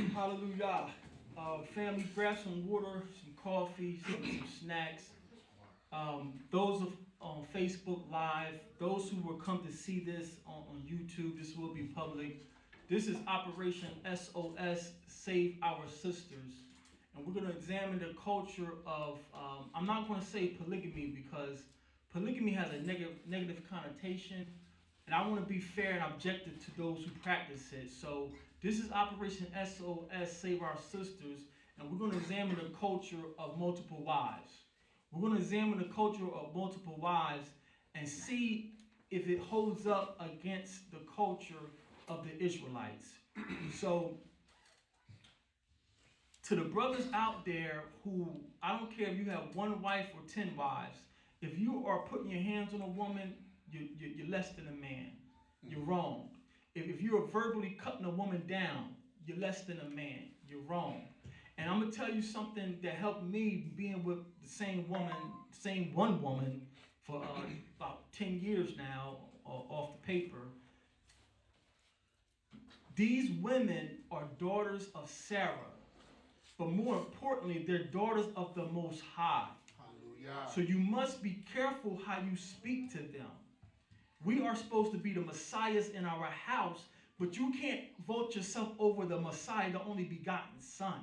Hallelujah. Family, grab some water, some coffee, some snacks. Those on Facebook Live, those who will come to see this on YouTube, this will be public. This is Operation S.O.S, Save Our Sisters. And we're going to examine the culture of, I'm not going to say polygamy because polygamy has a negative connotation. And I want to be fair and objective to those who practice it. So this is Operation S.O.S, Save Our Sisters. And we're going to examine the culture of multiple wives. We're going to examine the culture of multiple wives and see if it holds up against the culture of the Israelites. So, to the brothers out there who, I don't care if you have one wife or 10 wives, if you are putting your hands on a woman, you're less than a man. You're wrong. If you're verbally cutting a woman down, you're less than a man. You're wrong. And I'm going to tell you something that helped me being with the same one woman for about 10 years now off the paper. These women are daughters of Sarah, but more importantly, they're daughters of the Most High. Hallelujah. So you must be careful how you speak to them. We are supposed to be the messiahs in our house, but you can't vote yourself over the Messiah, the only begotten Son.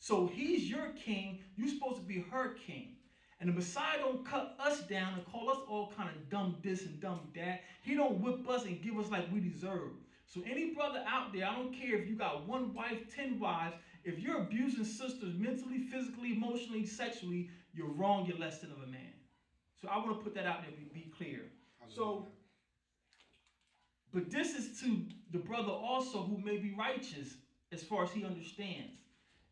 So he's your king. You're supposed to be her king. And the Messiah don't cut us down and call us all kind of dumb this and dumb that. He don't whip us and give us like we deserve. So any brother out there, I don't care if you got one wife, 10 wives, if you're abusing sisters mentally, physically, emotionally, sexually, you're wrong, you're less than of a man. So I want to put that out there, be clear. So, but this is to the brother also who may be righteous as far as he understands.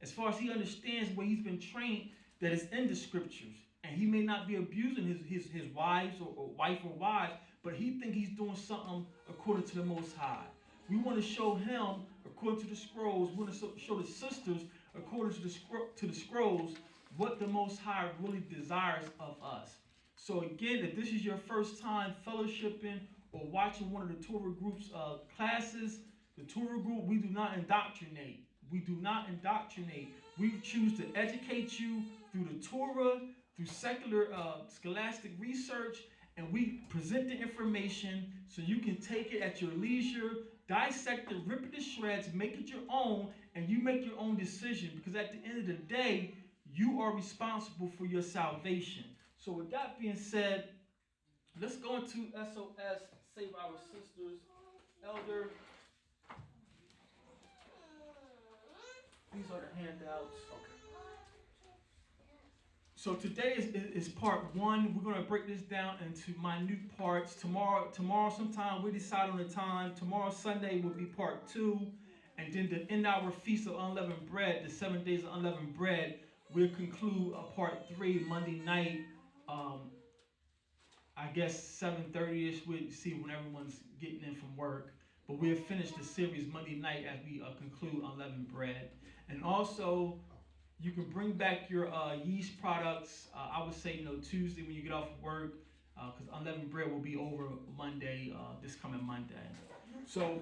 As far as he understands where he's been trained that is in the scriptures. And he may not be abusing his wives or wife or wives, but he think he's doing something according to the Most High. We want to show him according to the scrolls. We want to show the sisters according to the scrolls what the Most High really desires of us. So again, if this is your first time fellowshipping or watching one of the Torah group's classes, the Torah group, we do not indoctrinate. We do not indoctrinate. We choose to educate you through the Torah, through secular scholastic research, and we present the information so you can take it at your leisure, dissect it, rip it to shreds, make it your own, and you make your own decision. Because at the end of the day, you are responsible for your salvation. So with that being said, let's go into S.O.S, Save Our Sisters. Elder, these are the handouts. Okay. So today is part 1. We're going to break this down into minute parts. Tomorrow sometime we decide on the time. Tomorrow Sunday will be part 2. And then to end our Feast of Unleavened Bread, the 7 days of unleavened bread, we'll conclude part 3 Monday night. I guess 7:30ish. We'll see when everyone's getting in from work. But we'll finish the series Monday night as we conclude unleavened bread. And also, you can bring back your yeast products. I would say, Tuesday when you get off of work, because unleavened bread will be over Monday, this coming Monday. So,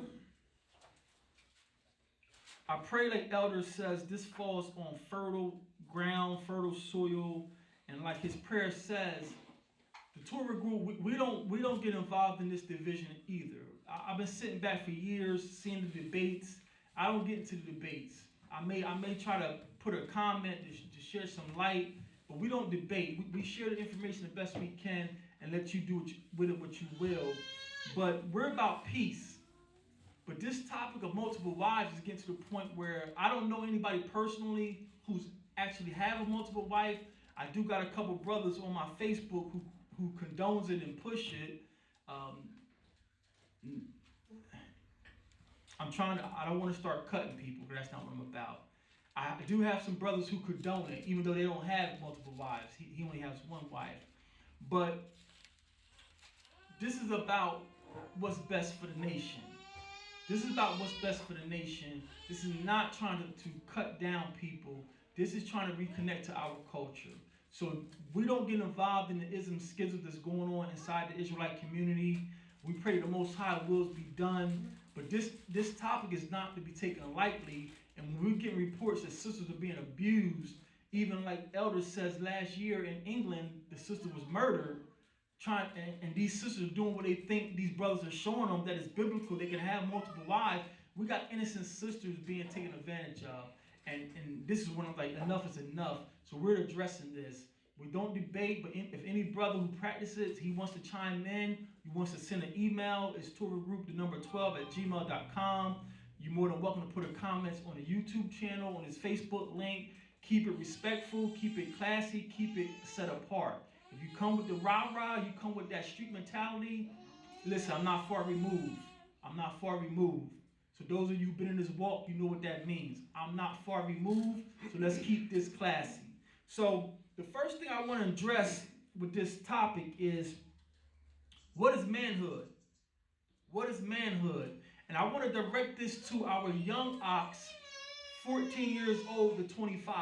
I pray, like Elder says, this falls on fertile ground, fertile soil, and like his prayer says, the Torah group, we don't get involved in this division either. I've been sitting back for years, seeing the debates. I don't get into the debates. I may try to put a comment to share some light, but we don't debate. We share the information the best we can and let you do with it what you will. But we're about peace. But this topic of multiple wives is getting to the point where I don't know anybody personally who's actually have a multiple wife. I do got a couple brothers on my Facebook who condones it and push it. I don't want to start cutting people, because that's not what I'm about. I do have some brothers who condone it, even though they don't have multiple wives. He only has one wife. But this is about what's best for the nation. This is about what's best for the nation. This is not trying to cut down people. This is trying to reconnect to our culture. So we don't get involved in the ism schism that's going on inside the Israelite community. We pray the Most High wills be done. But this topic is not to be taken lightly. And when we're getting reports that sisters are being abused, even like Elder says last year in England, the sister was murdered, and these sisters are doing what they think these brothers are showing them, that it's biblical, they can have multiple wives. We got innocent sisters being taken advantage of. And this is when I'm like, enough is enough. So we're addressing this. We don't debate, but if any brother who practices, he wants to chime in, he wants to send an email, it's torahgroup12@gmail.com. You're more than welcome to put a comments on the YouTube channel, on his Facebook link. Keep it respectful, keep it classy, keep it set apart. If you come with the rah-rah, you come with that street mentality, listen, I'm not far removed. I'm not far removed. So those of you who've been in this walk, you know what that means. I'm not far removed, so let's keep this classy. So the first thing I want to address with this topic is, what is manhood? What is manhood? And I want to direct this to our young ox, 14 years old to 25.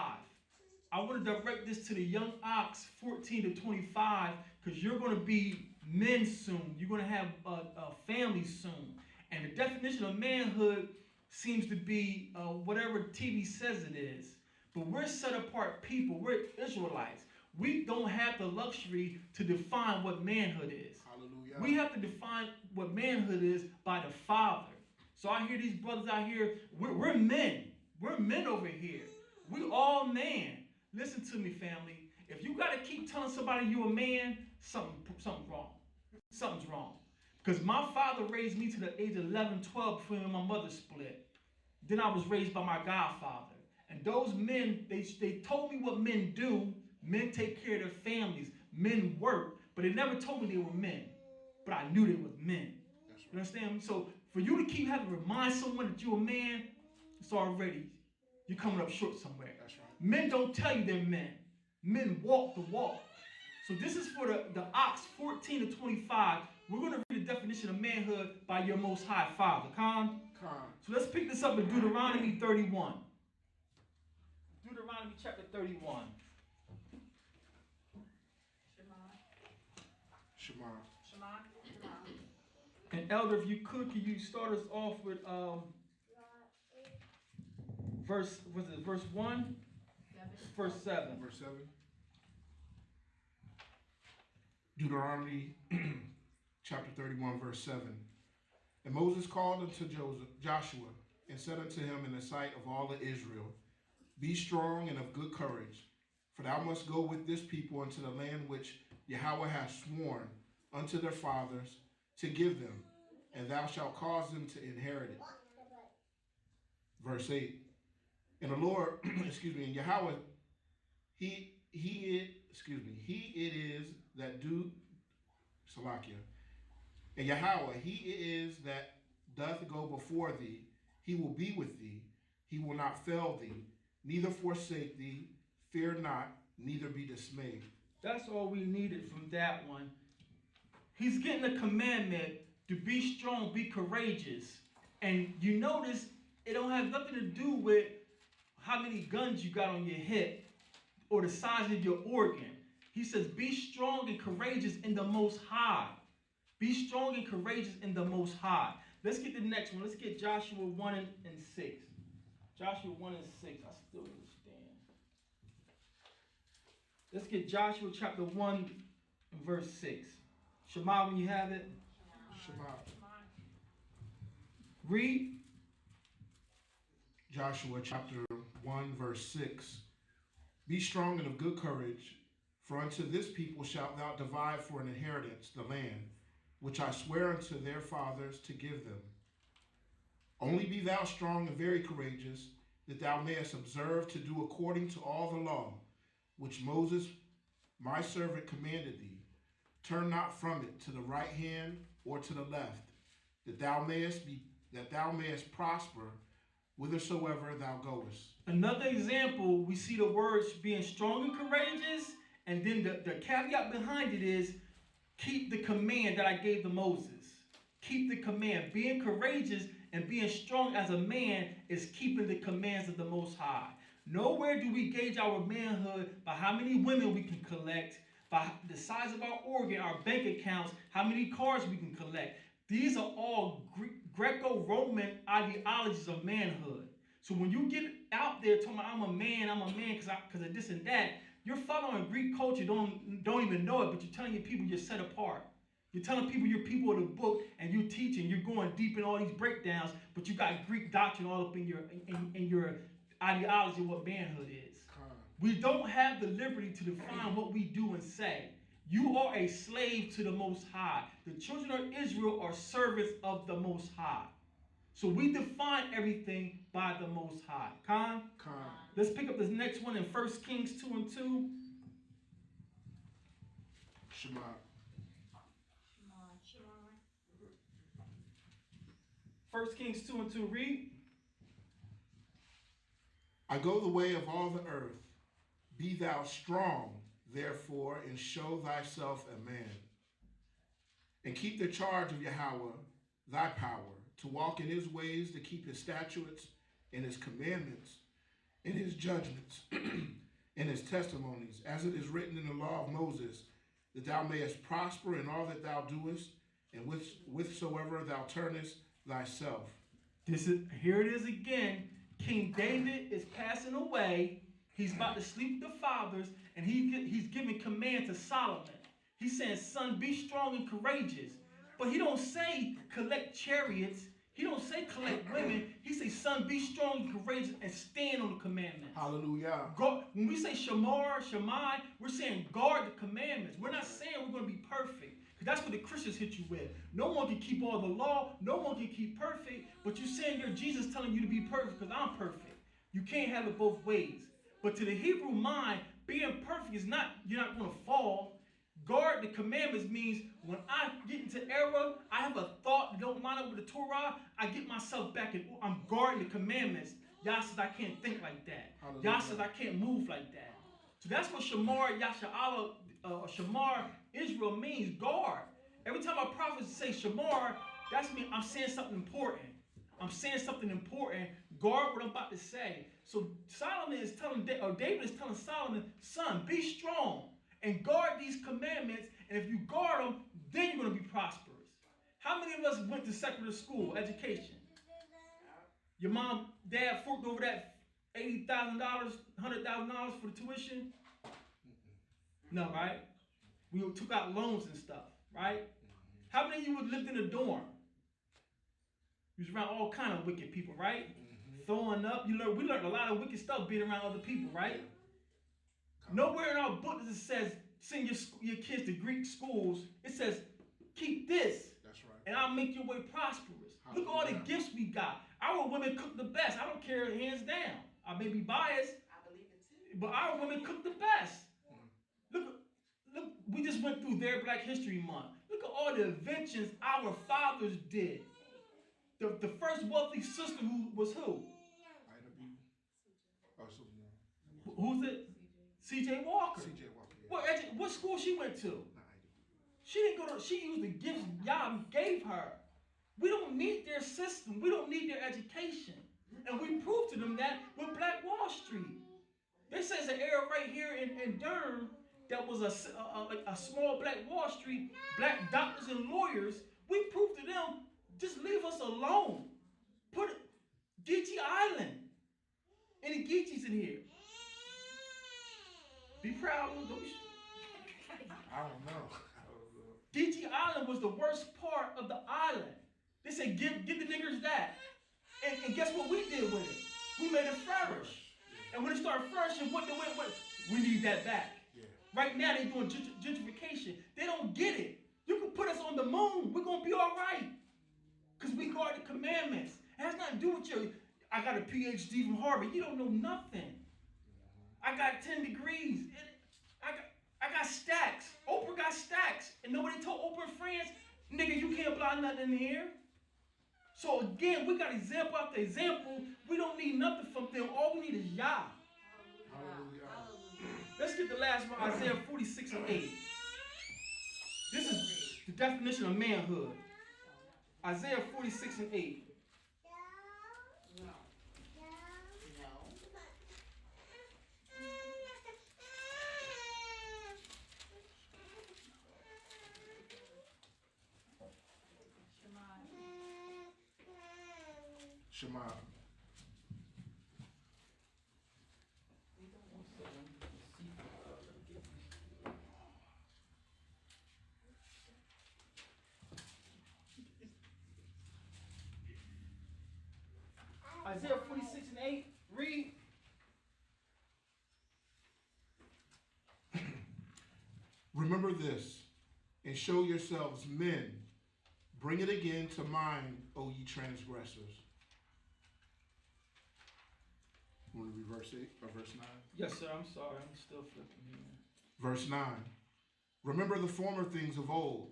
I want to direct this to the young ox, 14 to 25, because you're going to be men soon. You're going to have a family soon. And the definition of manhood seems to be whatever TV says it is. But we're set apart people. We're Israelites. We don't have the luxury to define what manhood is. Hallelujah. We have to define what manhood is by the Father. So I hear these brothers out here, we're men. We're men over here. We all man. Listen to me, family. If you got to keep telling somebody you're a man, something's wrong. Something's wrong. Because my father raised me to the age of 11, 12 before me and my mother split. Then I was raised by my godfather. And those men, they told me what men do. Men take care of their families. Men work. But they never told me they were men. But I knew they were men. That's right. You understand? So for you to keep having to remind someone that you're a man, it's already, you're coming up short somewhere. That's right. Men don't tell you they're men. Men walk the walk. So this is for the ox 14 to 25. We're going to read the definition of manhood by your Most High Father. Con? So let's pick this up in Deuteronomy 31. Deuteronomy chapter 31. Shema. And Elder, if you could you start us off with verse 1? Verse 7. Verse 7. Deuteronomy chapter 31, verse 7. And Moses called unto Joshua and said unto him in the sight of all of Israel, Be strong and of good courage, for thou must go with this people into the land which Yahweh hath sworn unto their fathers to give them, and thou shalt cause them to inherit it. Verse 8. And the Lord, and Yahweh, he it is that do, Salakia. And Yahweh, he it is that doth go before thee. He will be with thee. He will not fail thee, neither forsake thee. Fear not, neither be dismayed. That's all we needed from that one. He's getting a commandment to be strong, be courageous. And you notice it don't have nothing to do with how many guns you got on your hip or the size of your organ. He says, be strong and courageous in the Most High. Be strong and courageous in the Most High. Let's get the next one. Let's get Joshua 1 and 6. Joshua 1 and 6. I still understand. Let's get Joshua chapter 1 and verse 6. Shema, when you have it. Shema. Read. Joshua chapter 1 verse 6. Be strong and of good courage, for unto this people shalt thou divide for an inheritance the land, which I swear unto their fathers to give them. Only be thou strong and very courageous, that thou mayest observe to do according to all the law, which Moses my servant commanded thee. Turn not from it to the right hand or to the left, that thou mayest prosper whithersoever thou goest. Another example, we see the words being strong and courageous, and then the caveat behind it is, keep the command that I gave to Moses. Keep the command. Being courageous and being strong as a man is keeping the commands of the Most High. Nowhere do we gauge our manhood by how many women we can collect, by the size of our organ, our bank accounts, how many cars we can collect. These are all Greco-Roman ideologies of manhood. So when you get out there talking about I'm a man because of this and that, you're following Greek culture, don't even know it, but you're telling your people you're set apart. You're telling people you're people of the book, and you're teaching, you're going deep in all these breakdowns, but you got Greek doctrine all up in your ideology of what manhood is. We don't have the liberty to define what we do and say. You are a slave to the Most High. The children of Israel are servants of the Most High. So we define everything by the Most High. Khan? Let's pick up this next one in 1 Kings 2:2. Shema. 1 Kings 2:2, read. I go the way of all the earth. Be thou strong, therefore, and show thyself a man. And keep the charge of Yahweh, thy power, to walk in his ways, to keep his statutes and his commandments, and his judgments, and his testimonies, as it is written in the law of Moses, that thou mayest prosper in all that thou doest, and whithersoever thou turnest thyself. Here it is again. King David is passing away. He's about to sleep with the fathers, and he's giving command to Solomon. He's saying, son, be strong and courageous. But he don't say collect chariots. He don't say collect women. He says, son, be strong and courageous and stand on the commandments. Hallelujah. When we say Shemai, we're saying guard the commandments. We're not saying we're going to be perfect. Because that's what the Christians hit you with. No one can keep all the law. No one can keep perfect. But you're saying you're Jesus telling you to be perfect because I'm perfect. You can't have it both ways. But to the Hebrew mind, being perfect is not, you're not going to fall. Guard the commandments means when I get into error, I have a thought that don't line up with the Torah, I get myself back and I'm guarding the commandments. Yah says I can't think like that. Hallelujah. Yah says I can't move like that. So that's what Shamar, Yasha'Allah, Shamar, Israel means, guard. Every time a prophet say Shamar, that's mean I'm saying something important. I'm saying something important. Guard what I'm about to say. So Solomon is telling, or David is telling Solomon, son, be strong and guard these commandments. And if you guard them, then you're going to be prosperous. How many of us went to secular school, education? Your mom, dad forked over that $80,000, $100,000 for the tuition? No, right? We took out loans and stuff, right? How many of you lived in a dorm? You was around all kind of wicked people, right? Throwing up. We learned a lot of wicked stuff being around other people, right? Nowhere in our book does it says send your kids to Greek schools. It says keep this. That's right. And I'll make your way prosperous. Look at all the gifts we got. Our women cook the best. I don't care, hands down. I may be biased. I believe it too. But our women cook the best. Look, we just went through their Black History Month. Look at all the inventions our fathers did. The first wealthy sister was who? Who's it? C.J. Walker. C.J. Walker. Yeah. What school she went to? She didn't go to. She used the gifts Yah gave her. We don't need their system. We don't need their education. And we proved to them that with Black Wall Street. They say it's an area right here in Durham that was a small Black Wall Street, Black doctors and lawyers. We proved to them, just leave us alone. Put Geechee Island. Any Geechees in here? Be proud. I don't know. Geechee Island was the worst part of the island. They said, give the niggers that. And guess what we did with it? We made it flourish. And when it started flourishing, we need that back. Yeah. Right now, they're doing gentrification. They don't get it. You can put us on the moon. We're going to be all right. Because we guard the commandments. It has nothing to do with you. I got a PhD from Harvard. You don't know nothing. I got 10 degrees. I got stacks. Oprah got stacks. And nobody told Oprah in France, nigga, you can't apply nothing in here. So again, we got example after example. We don't need nothing from them. All we need is Yah. Let's get the last one, Isaiah 46:8. This is the definition of manhood. Isaiah 46:8. Shema. Isaiah 46 and 8. Read. Remember this, and show yourselves men. Bring it again to mind, O ye transgressors. Want to read verse 8 or verse 9? Yes, sir. I'm sorry. I'm still flipping here. Verse 9. Remember the former things of old,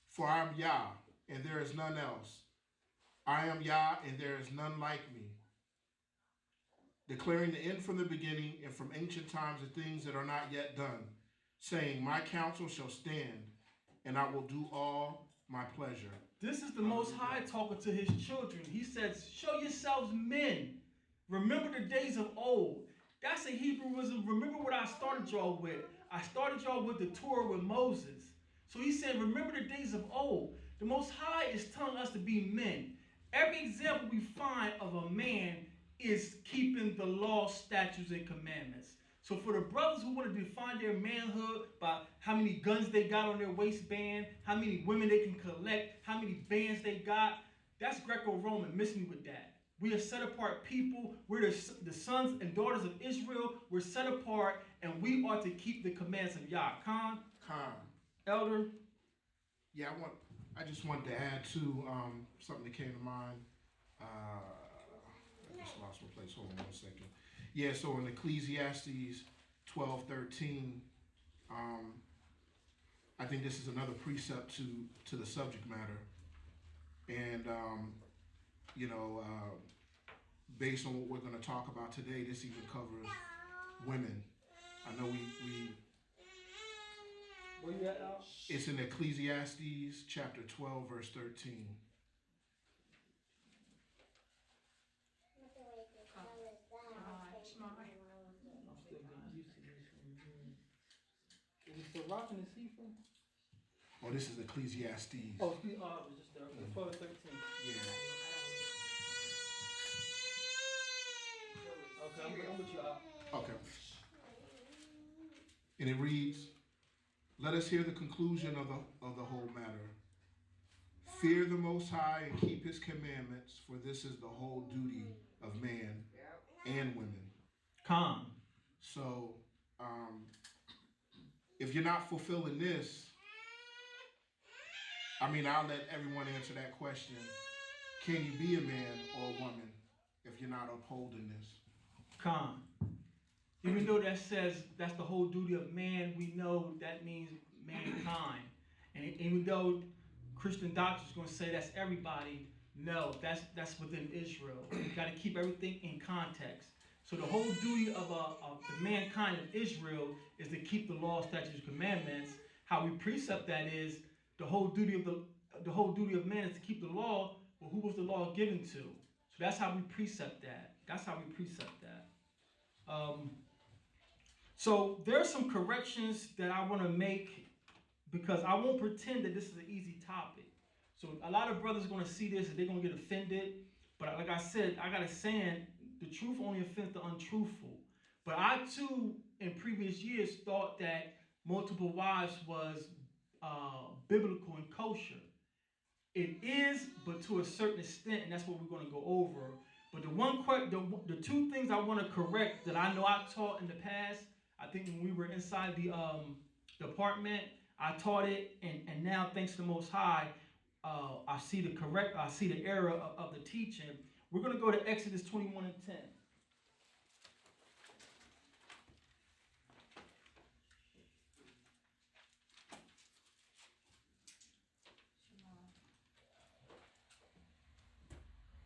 for I am Yah, and there is none else. I am Yah, and there is none like me. Declaring the end from the beginning, and from ancient times the things that are not yet done, saying, my counsel shall stand, and I will do all my pleasure. This is the Most High talking to his children. He says, show yourselves men. Remember the days of old. That's a Hebraism. Remember what I started y'all with. I started y'all with the Torah with Moses. So he said, remember the days of old. The Most High is telling us to be men. Every example we find of a man is keeping the law, statutes, and commandments. So for the brothers who want to define their manhood by how many guns they got on their waistband, how many women they can collect, how many bands they got, that's Greco-Roman. Miss me with that. We are set apart people. We're the sons and daughters of Israel. We're set apart, and we are to keep the commands of Yah. Khan? Elder? Yeah, I just wanted to add to something that came to mind. I just lost my place. Hold on 1 second. Yeah, so in Ecclesiastes 12:13, I think this is another precept to the subject matter. And, based on what we're going to talk about today, this even covers women. I know we Where you at now? It's in Ecclesiastes chapter 12, verse 13. I'm still getting used to this one. Is he still rocking his Sefer? Oh, this is Ecclesiastes. Oh, it was just there. Okay, 12 13. Yeah. Okay, I'm with you out. Okay. And it reads, let us hear the conclusion of the whole matter. Fear the Most High and keep his commandments, for this is the whole duty of man and women. Khan. So, if you're not fulfilling this, I'll let everyone answer that question. Can you be a man or a woman if you're not upholding this? Khan. Even though that says that's the whole duty of man, we know that means mankind. And even though Christian doctrine is going to say that's everybody, no, that's within Israel. You got to keep everything in context. So the whole duty of the mankind of Israel is to keep the law, statutes, and commandments. How we precept that is the whole duty of man is to keep the law. Well, who was the law given to? So that's how we precept that. So there are some corrections that I want to make because I won't pretend that this is an easy topic. So a lot of brothers are going to see this and they're going to get offended. But like I said, I got a saying, the truth only offends the untruthful. But I too, in previous years, thought that multiple wives was biblical and kosher. It is, but to a certain extent, and that's what we're going to go over. But the two things I want to correct that I know I taught in the past, I think when we were inside the department, I taught it, and now thanks to the Most High, I see the error of the teaching. We're going to go to Exodus 21 and 10.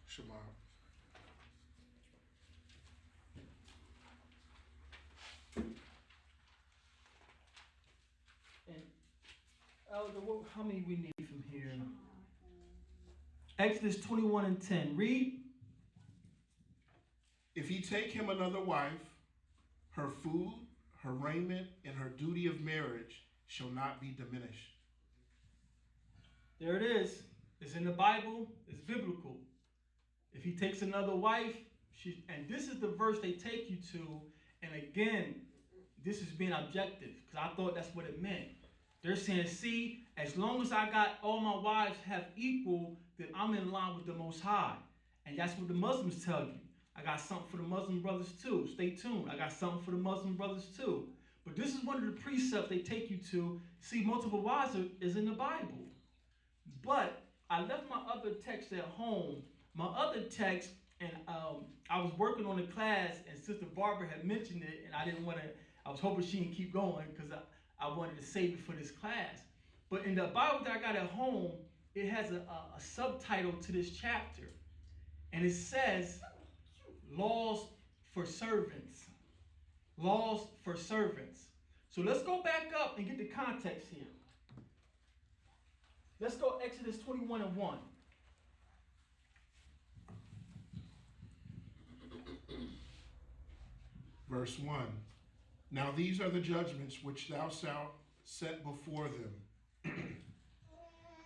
Shema. And Elder, how many we need from here? Exodus 21 and 10. Read. If he take him another wife, her food, her raiment, and her duty of marriage shall not be diminished. There it is. It's in the Bible. It's biblical. If he takes another wife, and this is the verse they take you to, and again, this is being objective, because I thought that's what it meant. They're saying, see, as long as I got all my wives have equal, then I'm in line with the Most High. And that's what the Muslims tell you. I got something for the Muslim brothers too. Stay tuned. I got something for the Muslim brothers too. But this is one of the precepts they take you to. See, multiple wives is in the Bible. But I left my other text at home. My other text, and I was working on the class, and Sister Barbara had mentioned it, and I didn't want to, I was hoping she didn't keep going because I wanted to save it for this class. But in the Bible that I got at home, it has a subtitle to this chapter. And it says, Laws for Servants. Laws for Servants. So let's go back up and get the context here. Let's go Exodus 21:1. Verse 1. Now these are the judgments which thou shalt set before them.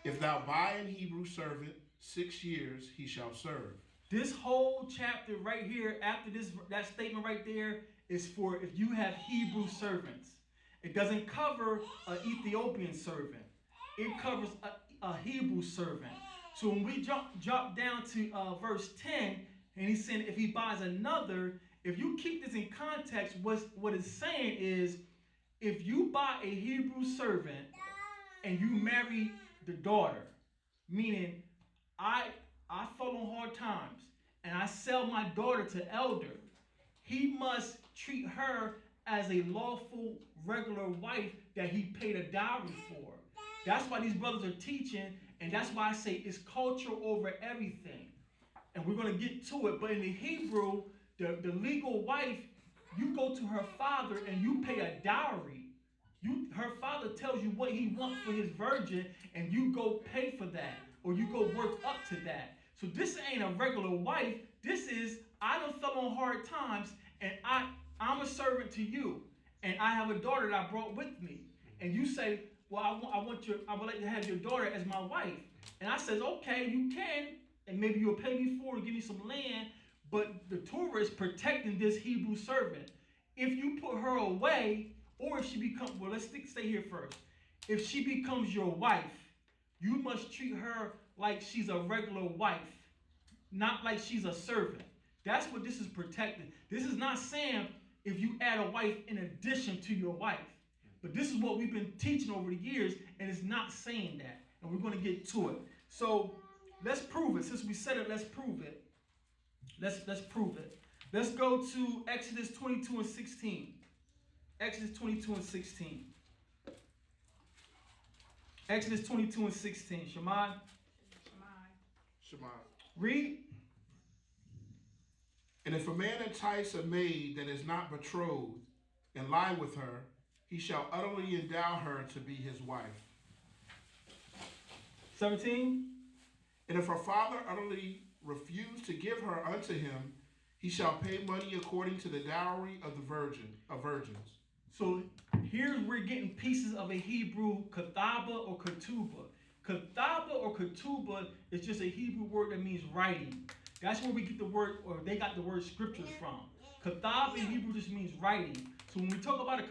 If thou buy an Hebrew servant, 6 years he shall serve. This whole chapter right here, after that statement right there, is for if you have Hebrew servants. It doesn't cover an Ethiopian servant. It covers a Hebrew servant. So when we drop down to verse 10, and he's saying if he buys another, if you keep this in context, what it's saying is, if you buy a Hebrew servant and you marry the daughter, meaning I fall on hard times and I sell my daughter to elder, he must treat her as a lawful, regular wife that he paid a dowry for. That's why these brothers are teaching, and that's why I say it's culture over everything. And we're going to get to it. But in the Hebrew, the legal wife, you go to her father and you pay a dowry. Her father tells you what he wants for his virgin, and you go pay for that, or you go work up to that. So this ain't a regular wife. This is, I done fell on hard times, and I'm a servant to you, and I have a daughter that I brought with me. And you say, well, I would like to have your daughter as my wife. And I says, okay, you can, and maybe you'll pay me for it, give me some land. But the Torah is protecting this Hebrew servant. If you put her away, or if she becomes, well, let's stay here first. If she becomes your wife, you must treat her like she's a regular wife, not like she's a servant. That's what this is protecting. This is not saying if you add a wife in addition to your wife. But this is what we've been teaching over the years, and it's not saying that. And we're going to get to it. So let's prove it. Since we said it, let's prove it. Let's prove it. Let's go to Exodus 22 and 16. Exodus 22 and 16. Exodus 22 and 16. Shemai. Read. And if a man entice a maid that is not betrothed and lie with her, he shall utterly endow her to be his wife. 17. And if her father utterly refuse to give her unto him, he shall pay money according to the dowry of virgins. So here's we're getting pieces of a Hebrew kathaba or ketubah. Kathaba or ketubah is just a Hebrew word that means writing. That's where we get the word, or they got the word scriptures from. Kathab in Hebrew just means writing. So when we talk about a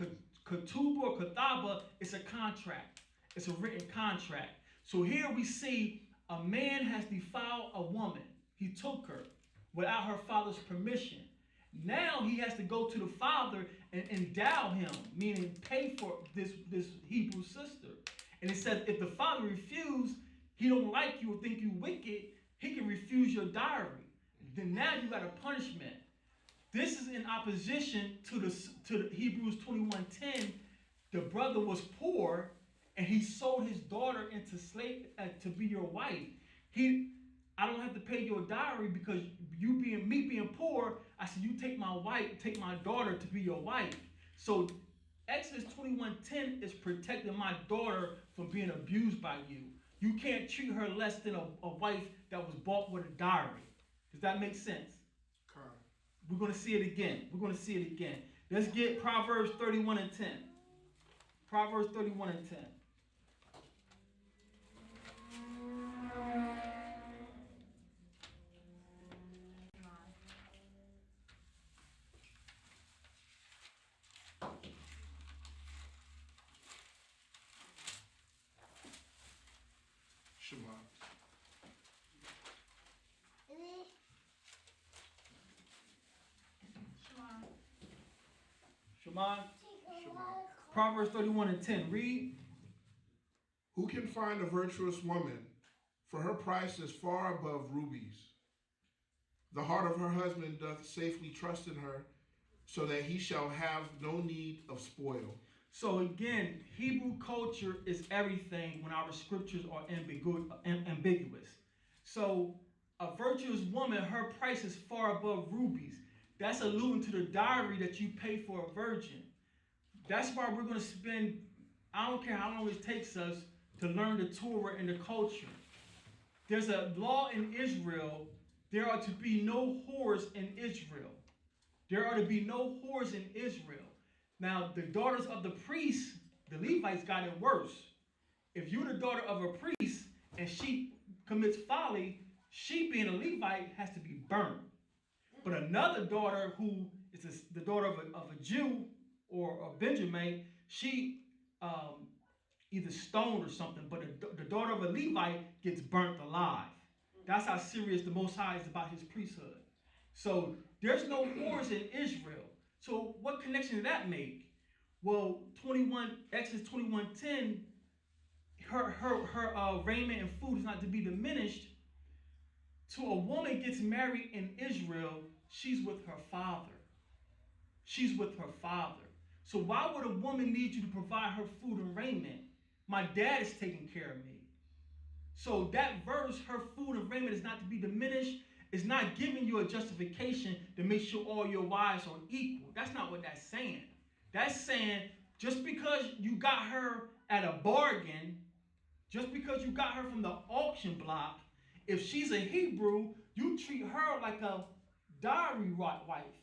ketubah or kathaba, it's a contract. It's a written contract. So here we see a man has defiled a woman. He took her without her father's permission. Now he has to go to the father and endow him, meaning pay for this Hebrew sister. And it says if the father refuse, he don't like you or think you wicked, he can refuse your dowry. Then now you got a punishment. This is in opposition to the Hebrews 21:10. The brother was poor and he sold his daughter into slave to be your wife. I don't have to pay your dowry because me being poor. I said you take my daughter to be your wife. So Exodus 21:10 is protecting my daughter from being abused by you. You can't treat her less than a wife that was bought with a dowry. Does that make sense? Correct. We're going to see it again. Let's get Proverbs 31 and 10. Proverbs 31 and 10. Proverbs 31:10. Read. Who can find a virtuous woman? For her price is far above rubies. The heart of her husband doth safely trust in her, so that he shall have no need of spoil. So again, Hebrew culture is everything when our scriptures are ambiguous. So a virtuous woman, her price is far above rubies. That's alluding to the dowry that you pay for a virgin. That's why we're going to spend, I don't care how long it takes us to learn the Torah and the culture. There's a law in Israel. There are to be no whores in Israel. There are to be no whores in Israel. Now, the daughters of the priests, the Levites, got it worse. If you're the daughter of a priest and she commits folly, she being a Levite has to be burned. But another daughter who is the daughter of a Jew or a Benjamin, she either stoned or something, but the daughter of a Levite gets burnt alive. That's how serious the Most High is about his priesthood. So there's no wars in Israel. So what connection did that make? Well, Exodus 21:10, her raiment and food is not to be diminished. So a woman gets married in Israel, she's with her father. She's with her father. So why would a woman need you to provide her food and raiment? My dad is taking care of me. So that verse, her food and raiment is not to be diminished, is not giving you a justification to make sure all your wives are equal. That's not what that's saying. That's saying just because you got her at a bargain, just because you got her from the auction block, if she's a Hebrew, you treat her like a dowry wife.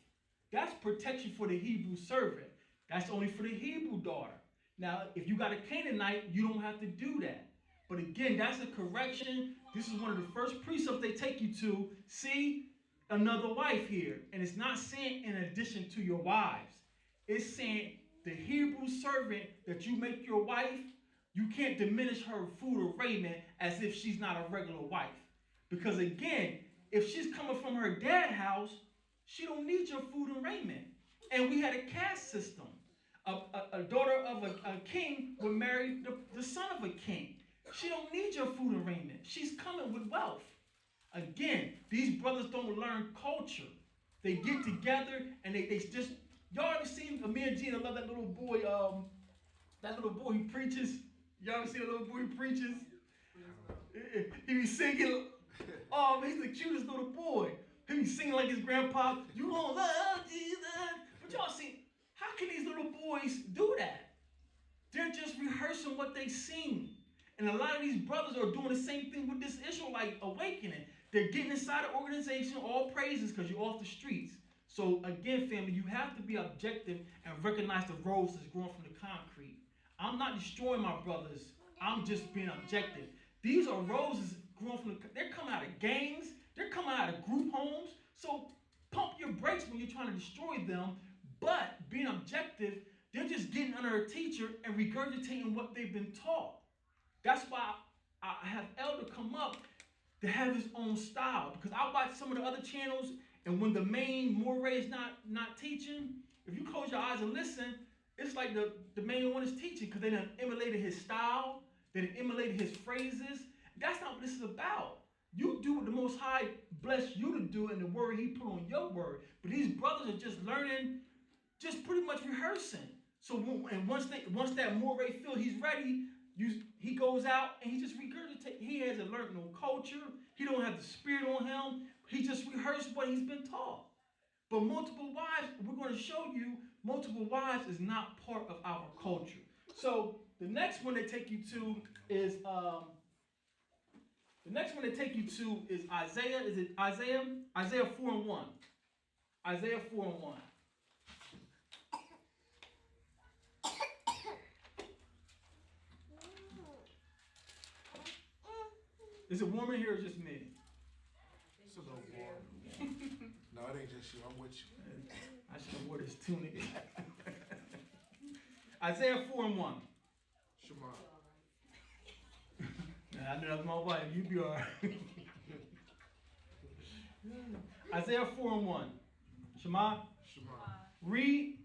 That's protection for the Hebrew servant. That's only for the Hebrew daughter. Now, if you got a Canaanite, you don't have to do that. But again, that's a correction. This is one of the first precepts they take you to. See another wife here. And it's not saying in addition to your wives. It's saying the Hebrew servant that you make your wife, you can't diminish her food or raiment as if she's not a regular wife. Because again, if she's coming from her dad's house, she don't need your food and raiment. And we had a caste system. A daughter of a king would marry the son of a king. She don't need your food and raiment. She's coming with wealth. Again, these brothers don't learn culture. They get together and they just, y'all ever seen me and Gina love that little boy, he preaches. Y'all ever seen a little boy who preaches? He be singing, oh man, he's the cutest little boy. He be singing like his grandpa, you won't love Jesus. But y'all see, how can these little boys do that? They're just rehearsing what they sing. And a lot of these brothers are doing the same thing with this Israelite awakening. They're getting inside the organization, all praises, because you're off the streets. So again, family, you have to be objective and recognize the rose that's growing from the concrete. I'm not destroying my brothers. I'm just being objective. These are roses growing from they're coming out of gangs. They're coming out of group homes. So pump your brakes when you're trying to destroy them. But being objective, they're just getting under a teacher and regurgitating what they've been taught. That's why I have Elder come up to have his own style. Because I watch some of the other channels, and when the main moray is not teaching, if you close your eyes and listen, it's like the main one is teaching because they done emulated his style, they done emulated his phrases. That's not what this is about. You do what the Most High bless you to do and the word he put on your word. But these brothers are just learning, just pretty much rehearsing. So once that moray feel he's ready, he goes out and he just regurgitates. He hasn't learned no culture. He don't have the spirit on him. He just rehearsed what he's been taught. But multiple wives, we're going to show you, multiple wives is not part of our culture. So the next one they take you to is Isaiah. Is it Isaiah? Isaiah 4:1. Isaiah 4:1. Is it warm in here or just me? It's a little warm. No, it ain't just you. I'm with you. I should have wore this tunic. Isaiah 4:1. Shema. Nah, I know that's my wife. You be all right. Isaiah 4:1. Shema. Shema. Read.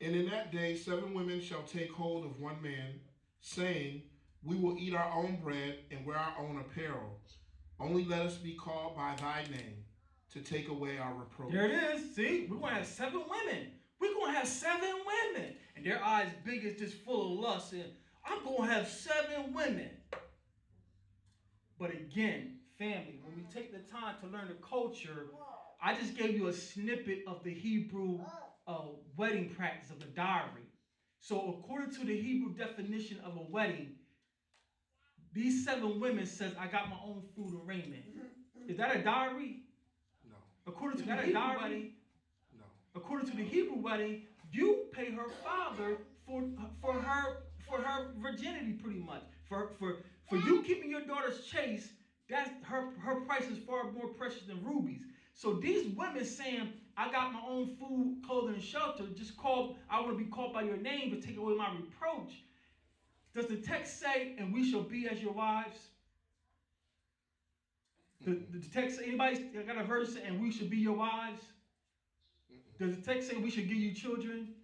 And in that day 7 women shall take hold of one man, saying, we will eat our own bread and wear our own apparel. Only let us be called by thy name to take away our reproach. There it is. See, we're going to have 7 women. We're going to have 7 women. And their eyes big as just full of lust. And I'm going to have 7 women. But again, family, when we take the time to learn the culture, I just gave you a snippet of the Hebrew wedding practice of the dowry. So according to the Hebrew definition of a wedding, these 7 women says, I got my own food and raiment. Is that a dowry? No. According to the Hebrew wedding, No. according to the Hebrew wedding, you pay her father for her virginity, pretty much. For you keeping your daughter's chaste, that's her price is far more precious than rubies. So these women saying, I got my own food, clothing, and shelter, I want to be called by your name to take away my reproach. Does the text say, and we shall be as your wives? The text, anybody got a verse saying, and we should be your wives? Does the text say we should give you children?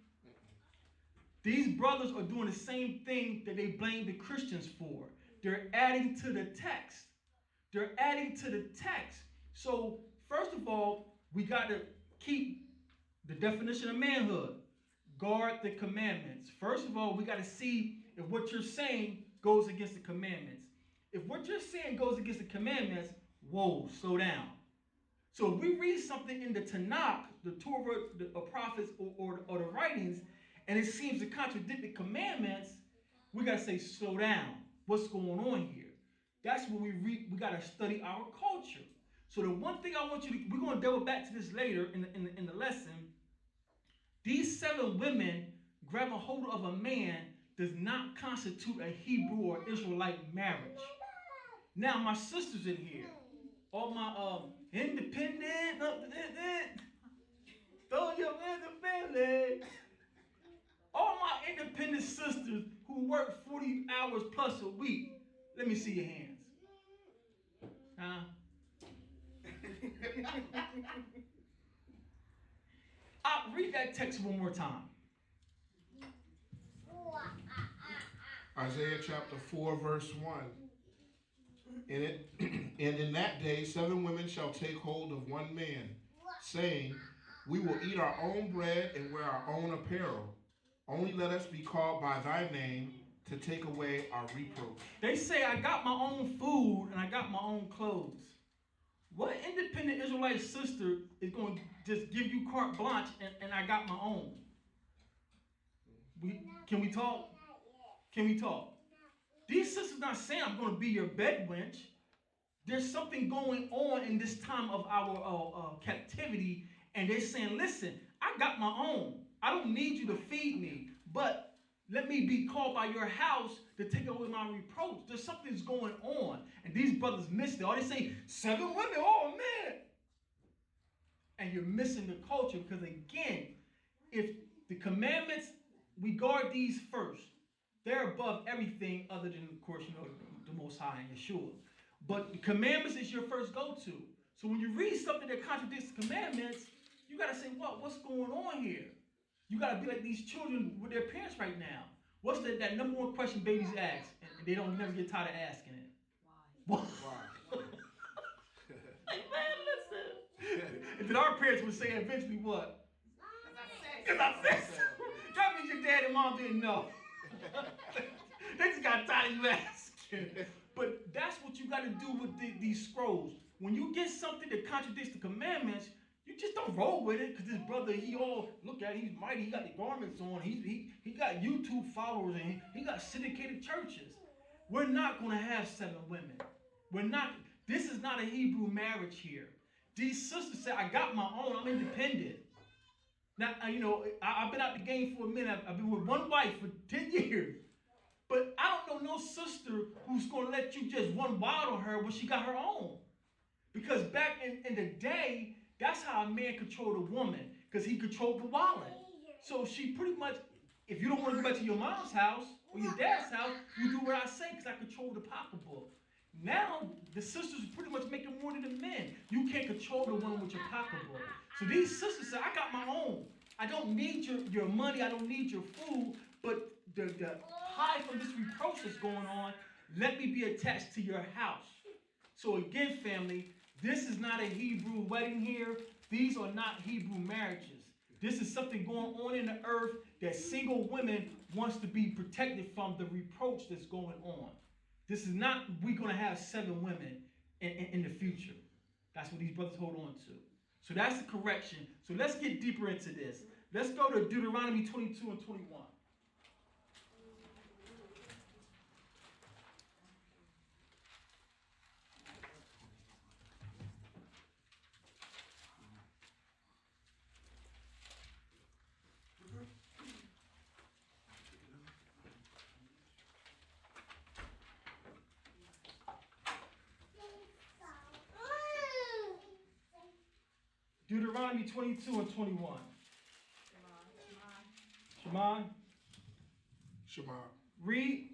These brothers are doing the same thing that they blame the Christians for. They're adding to the text. They're adding to the text. So, first of all, we got to keep the definition of manhood. Guard the commandments. First of all, we got to see if what you're saying goes against the commandments. If what you're saying goes against the commandments, whoa, slow down. So if we read something in the Tanakh, the Torah, the prophets, or the writings, and it seems to contradict the commandments, we got to say, slow down. What's going on here? That's what we got to study our culture. So the one thing I want you to, we're going to delve back to this later in the lesson. These 7 women grabbing hold of a man does not constitute a Hebrew or Israelite marriage. Now, my sisters in here, all my independent, throw your hands in the family. All my independent sisters who work 40 hours plus a week, let me see your hands. Huh? I'll read that text one more time. Isaiah chapter 4, verse 1. And in that day 7 women shall take hold of one man, saying, we will eat our own bread and wear our own apparel. Only let us be called by thy name to take away our reproach. They say, I got my own food and I got my own clothes. What independent Israelite sister is going to just give you carte blanche and I got my own? Can we talk? Can we talk? These sisters not saying I'm going to be your bed wench. There's something going on in this time of our captivity, and they're saying, listen, I got my own. I don't need you to feed me, but let me be called by your house to take away my reproach. There's something's going on, and these brothers missed it. All they say, 7 women, oh man. And you're missing the culture because, again, if the commandments, we guard these first. They're above everything other than, of course, the Most High and Yeshua. But the commandments is your first go-to. So when you read something that contradicts the commandments, you got to say, what's going on here? You got to be like these children with their parents right now. What's that number one question babies ask? And they don't never get tired of asking it. Why? Like, man, listen. And then our parents would say eventually what? Because I said so. That means your dad and mom didn't know. They just got tired of you asking. But that's what you got to do with these scrolls. When you get something that contradicts the commandments, you just don't roll with it, because this brother, look at him, he's mighty, he got the garments on, he got YouTube followers, and he got syndicated churches. We're not going to have 7 women. This is not a Hebrew marriage here. These sisters say, I got my own, I'm independent. Now, I've been out the game for a minute. I've been with one wife for 10 years. But I don't know no sister who's going to let you just run wild on her when she got her own. Because back in the day, that's how a man controlled a woman, because he controlled the wallet. So she pretty much, if you don't want to go back to your mom's house or your dad's house, you do what I say, because I control the pocketbook. Now, the sisters are pretty much making more than the men. You can't control the woman with your pocketbook. So these sisters say, I got my own. I don't need your money. I don't need your food. But the high from this reproach that's going on, let me be attached to your house. So again, family, this is not a Hebrew wedding here. These are not Hebrew marriages. This is something going on in the earth that single women wants to be protected from the reproach that's going on. This is not, we're going to have 7 women in the future. That's what these brothers hold on to. So that's the correction. So let's get deeper into this. Let's go to Deuteronomy 22 and 21. Deuteronomy 22 and 21. Shema. Shema. Read.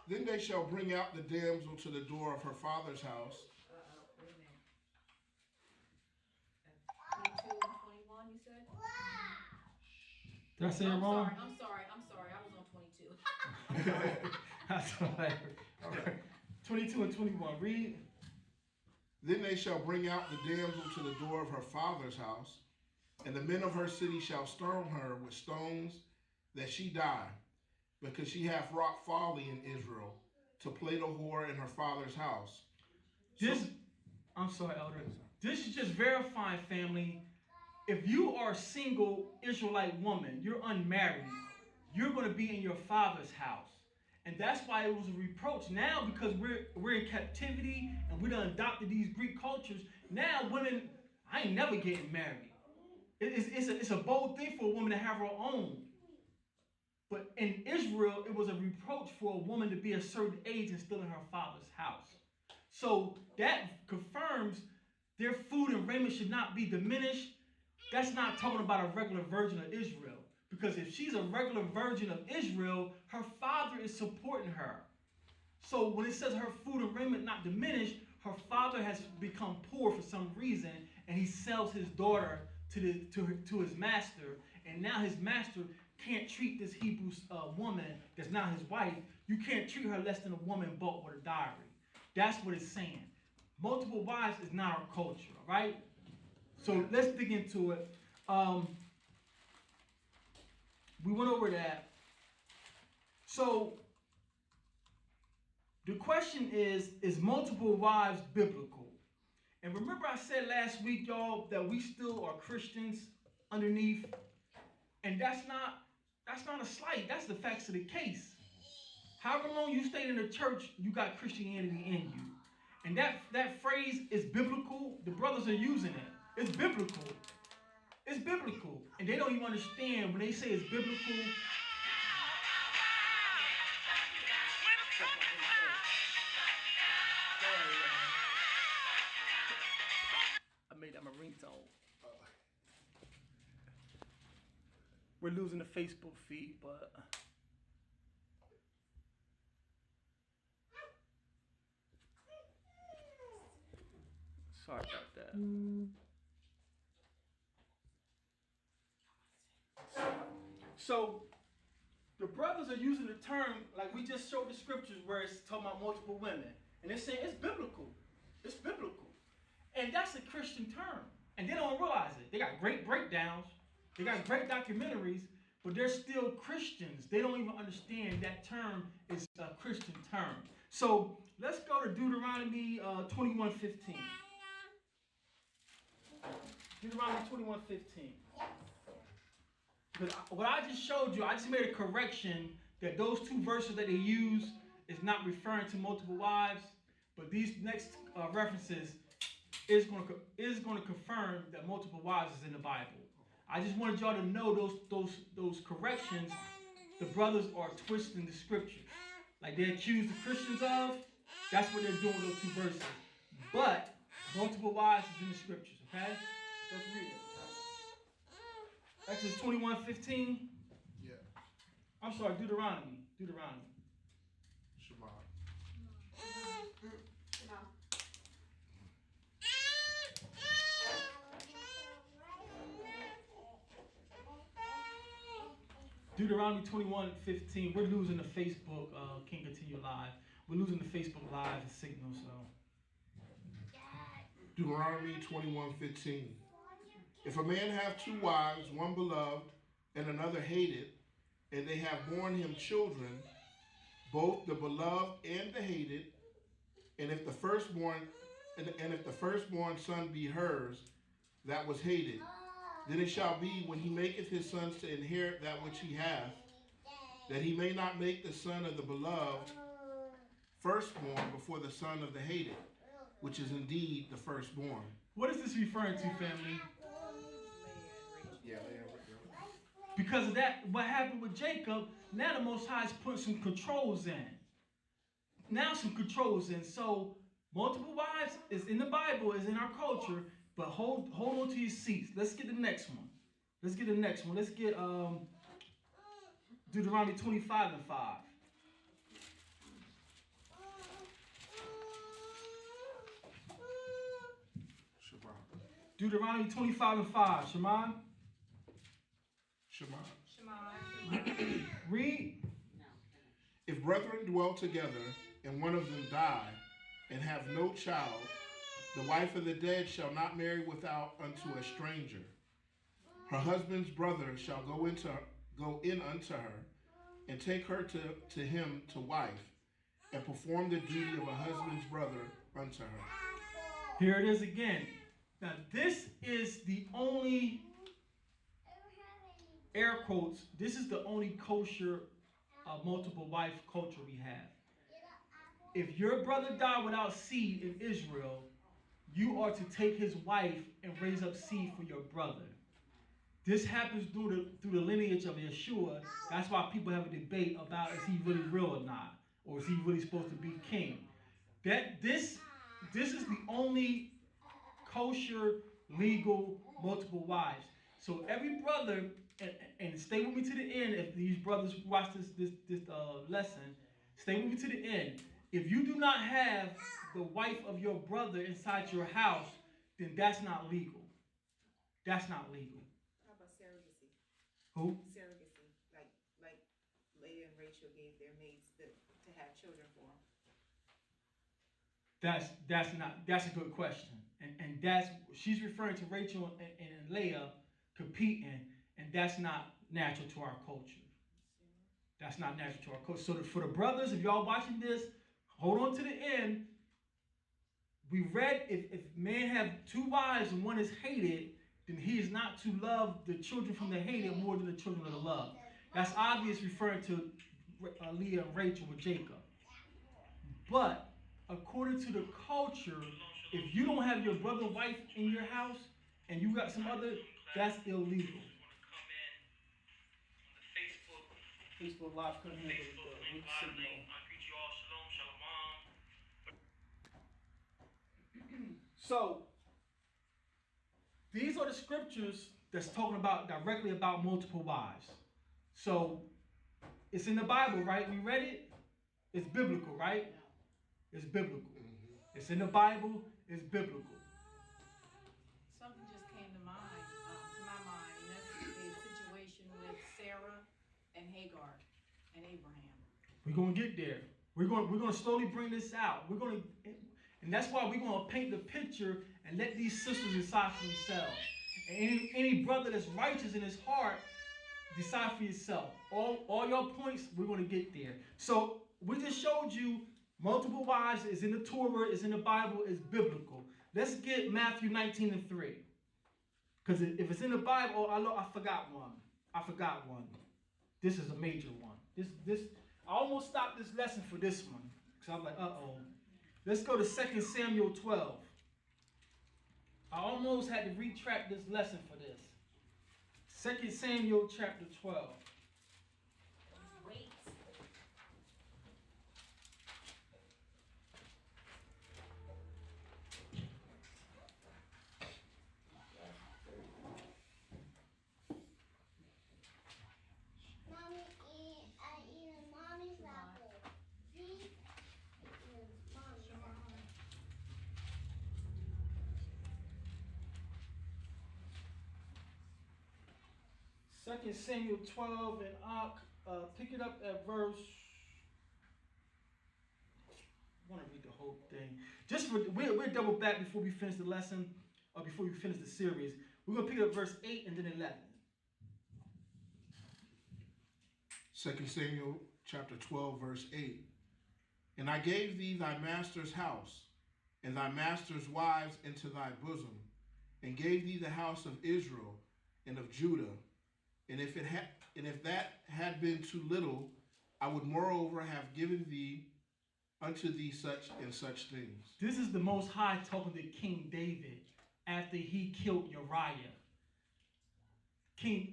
Then they shall bring out the damsel to the door of her father's house. Wait a minute. 22 and 21, you said? Did I say it wrong? I'm sorry. I was on 22. That's all right. All right. 22 and 21. Read. Then they shall bring out the damsel to the door of her father's house, and the men of her city shall stone her with stones, that she die, because she hath wrought folly in Israel, to play the whore in her father's house. I'm sorry, Elder. This is just verifying, family. If you are a single Israelite woman, you're unmarried, you're going to be in your father's house. And that's why it was a reproach. Now, because we're in captivity and we done adopted these Greek cultures, now women, I ain't never getting married. It's a bold thing for a woman to have her own. But in Israel, it was a reproach for a woman to be a certain age and still in her father's house. So that confirms their food and raiment should not be diminished. That's not talking about a regular virgin of Israel. Because if she's a regular virgin of Israel, her father is supporting her. So when it says her food and raiment not diminished, her father has become poor for some reason, and he sells his daughter to his master, and now his master can't treat this Hebrew woman that's not his wife. You can't treat her less than a woman bought with a dowry. That's what it's saying. Multiple wives is not our culture, all right? So let's dig into it. We went over that. So the question is multiple wives biblical? And remember I said last week, y'all, that we still are Christians underneath. And that's not a slight. That's the facts of the case. However long you stayed in the church, you got Christianity in you. And that phrase is biblical. The brothers are using it. It's biblical. It's biblical. And they don't even understand when they say it's biblical. I made that my ringtone. We're losing the Facebook feed, but sorry about that. So the brothers are using the term, like we just showed the scriptures where it's talking about multiple women. And they're saying it's biblical. It's biblical. And that's a Christian term. And they don't realize it. They got great breakdowns. They got great documentaries, but they're still Christians. They don't even understand that term is a Christian term. So let's go to Deuteronomy 21:15. Deuteronomy 21:15. Because what I just showed you, I just made a correction that those two verses that they use is not referring to multiple wives, but these next references is going to confirm that multiple wives is in the Bible. I just wanted y'all to know those corrections. The brothers are twisting the scriptures, like they accuse the Christians of. That's what they're doing with those two verses. But multiple wives is in the scriptures. Okay, let's read it. Exodus 21:15. Yeah. I'm sorry, Deuteronomy. Shema. Deuteronomy 21:15. We're losing the Facebook. Can't continue live. We're losing the Facebook live signal. So Deuteronomy 21:15. If a man have two wives, one beloved and another hated, and they have borne him children, both the beloved and the hated, and if the firstborn son be hers, that was hated, then it shall be when he maketh his sons to inherit that which he hath, that he may not make the son of the beloved firstborn before the son of the hated, which is indeed the firstborn. what is this referring to, family? Yeah. Because of that, what happened with Jacob, now the Most High is putting some controls in. So multiple wives is in the Bible, is in our culture, but hold on to your seats. Let's get the next one. Let's get Deuteronomy 25:5. Deuteronomy 25:5. Shema. Read. If brethren dwell together, and one of them die, and have no child, the wife of the dead shall not marry without unto a stranger. Her husband's brother shall go in unto her, and take her to him to wife, and perform the duty of a husband's brother unto her. Here it is again. Now this is the only, air quotes, this is the only kosher multiple wife culture we have. If your brother died without seed in Israel, you are to take his wife and raise up seed for your brother. This happens through the lineage of Yeshua. That's why people have a debate about is he really real or not, or is he really supposed to be king. This is the only kosher legal multiple wives. So every brother, and stay with me to the end. If these brothers watch this lesson, stay with me to the end. If you do not have the wife of your brother inside your house, then that's not legal. That's not legal. How about surrogacy? Who? Surrogacy, like Leah and Rachel gave their maids to have children for them. That's a good question. And that's, she's referring to Rachel and Leah competing, and that's not natural to our culture. That's not natural to our culture. So for the brothers, if y'all watching this, hold on to the end. We read if man have two wives and one is hated, then he is not to love the children from the hated more than the children of the loved. That's obvious, referring to Leah and Rachel with Jacob. But according to the culture, if you don't have your brother and wife in your house and you got some other, that's illegal. Facebook Live couldn't handle the weak signal. So, these are the scriptures that's talking about directly about multiple wives. So, it's in the Bible, right? We read it. It's biblical, right? It's biblical. It's in the Bible. It's biblical. Something just came to my mind, and that's the situation with Sarah and Hagar and Abraham. We're gonna get there. We're gonna slowly bring this out. And that's why we're gonna paint the picture and let these sisters decide for themselves. And any brother that's righteous in his heart, decide for yourself. All your points, we're gonna get there. So we just showed you multiple wives is in the Torah, is in the Bible, is biblical. Let's get Matthew 19:3. Because if it's in the Bible, I forgot one. This is a major one. I almost stopped this lesson for this one. Because I'm like, uh-oh. Let's go to 2 Samuel 12. I almost had to retract this lesson for this. 2 Samuel chapter 12. Wait. 2 Samuel 12, and I'll pick it up at verse. I want to read the whole thing. Just for we'll double back before we finish the lesson, or before we finish the series. We're gonna pick up verse 8 and then 11. 2 Samuel chapter 12, verse 8. And I gave thee thy master's house, and thy master's wives into thy bosom, and gave thee the house of Israel and of Judah. And if that had been too little, I would moreover have given thee unto thee such and such things. This is the Most High talking to King David after he killed Uriah.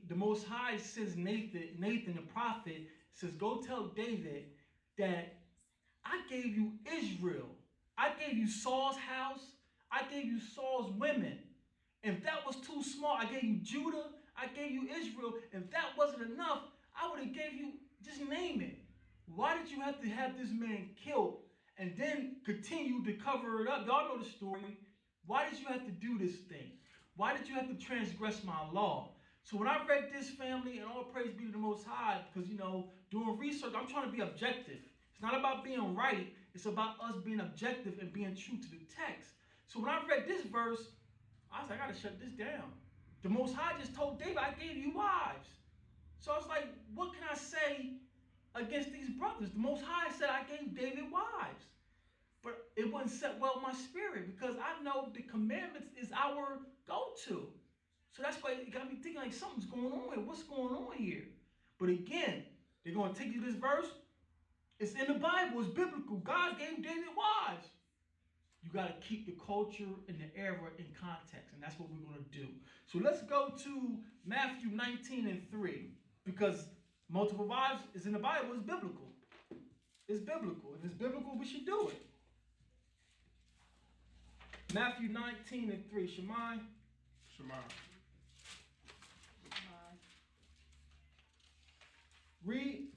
The Most High says Nathan the prophet says, go tell David that I gave you Israel. I gave you Saul's house. I gave you Saul's women. If that was too small, I gave you Judah. I gave you Israel. If that wasn't enough, I would have gave you, just name it. Why did you have to have this man killed and then continue to cover it up? Y'all know the story. Why did you have to do this thing? Why did you have to transgress my law? So when I read this, family, and all praise be to the Most High, because, doing research, I'm trying to be objective. It's not about being right. It's about us being objective and being true to the text. So when I read this verse, I was like, I got to shut this down. The Most High just told David, I gave you wives. So I was like, what can I say against these brothers? The Most High said I gave David wives. But it wasn't set well in my spirit because I know the commandments is our go-to. So that's why it got me thinking like something's going on here. What's going on here? But again, they're going to take you to this verse. It's in the Bible. It's biblical. God gave David wives. You got to keep the culture and the era in context. And that's what we're going to do. So let's go to Matthew 19:3. Because multiple wives is in the Bible. It's biblical. It's biblical. If it's biblical, we should do it. Matthew 19:3. Shemai. Read.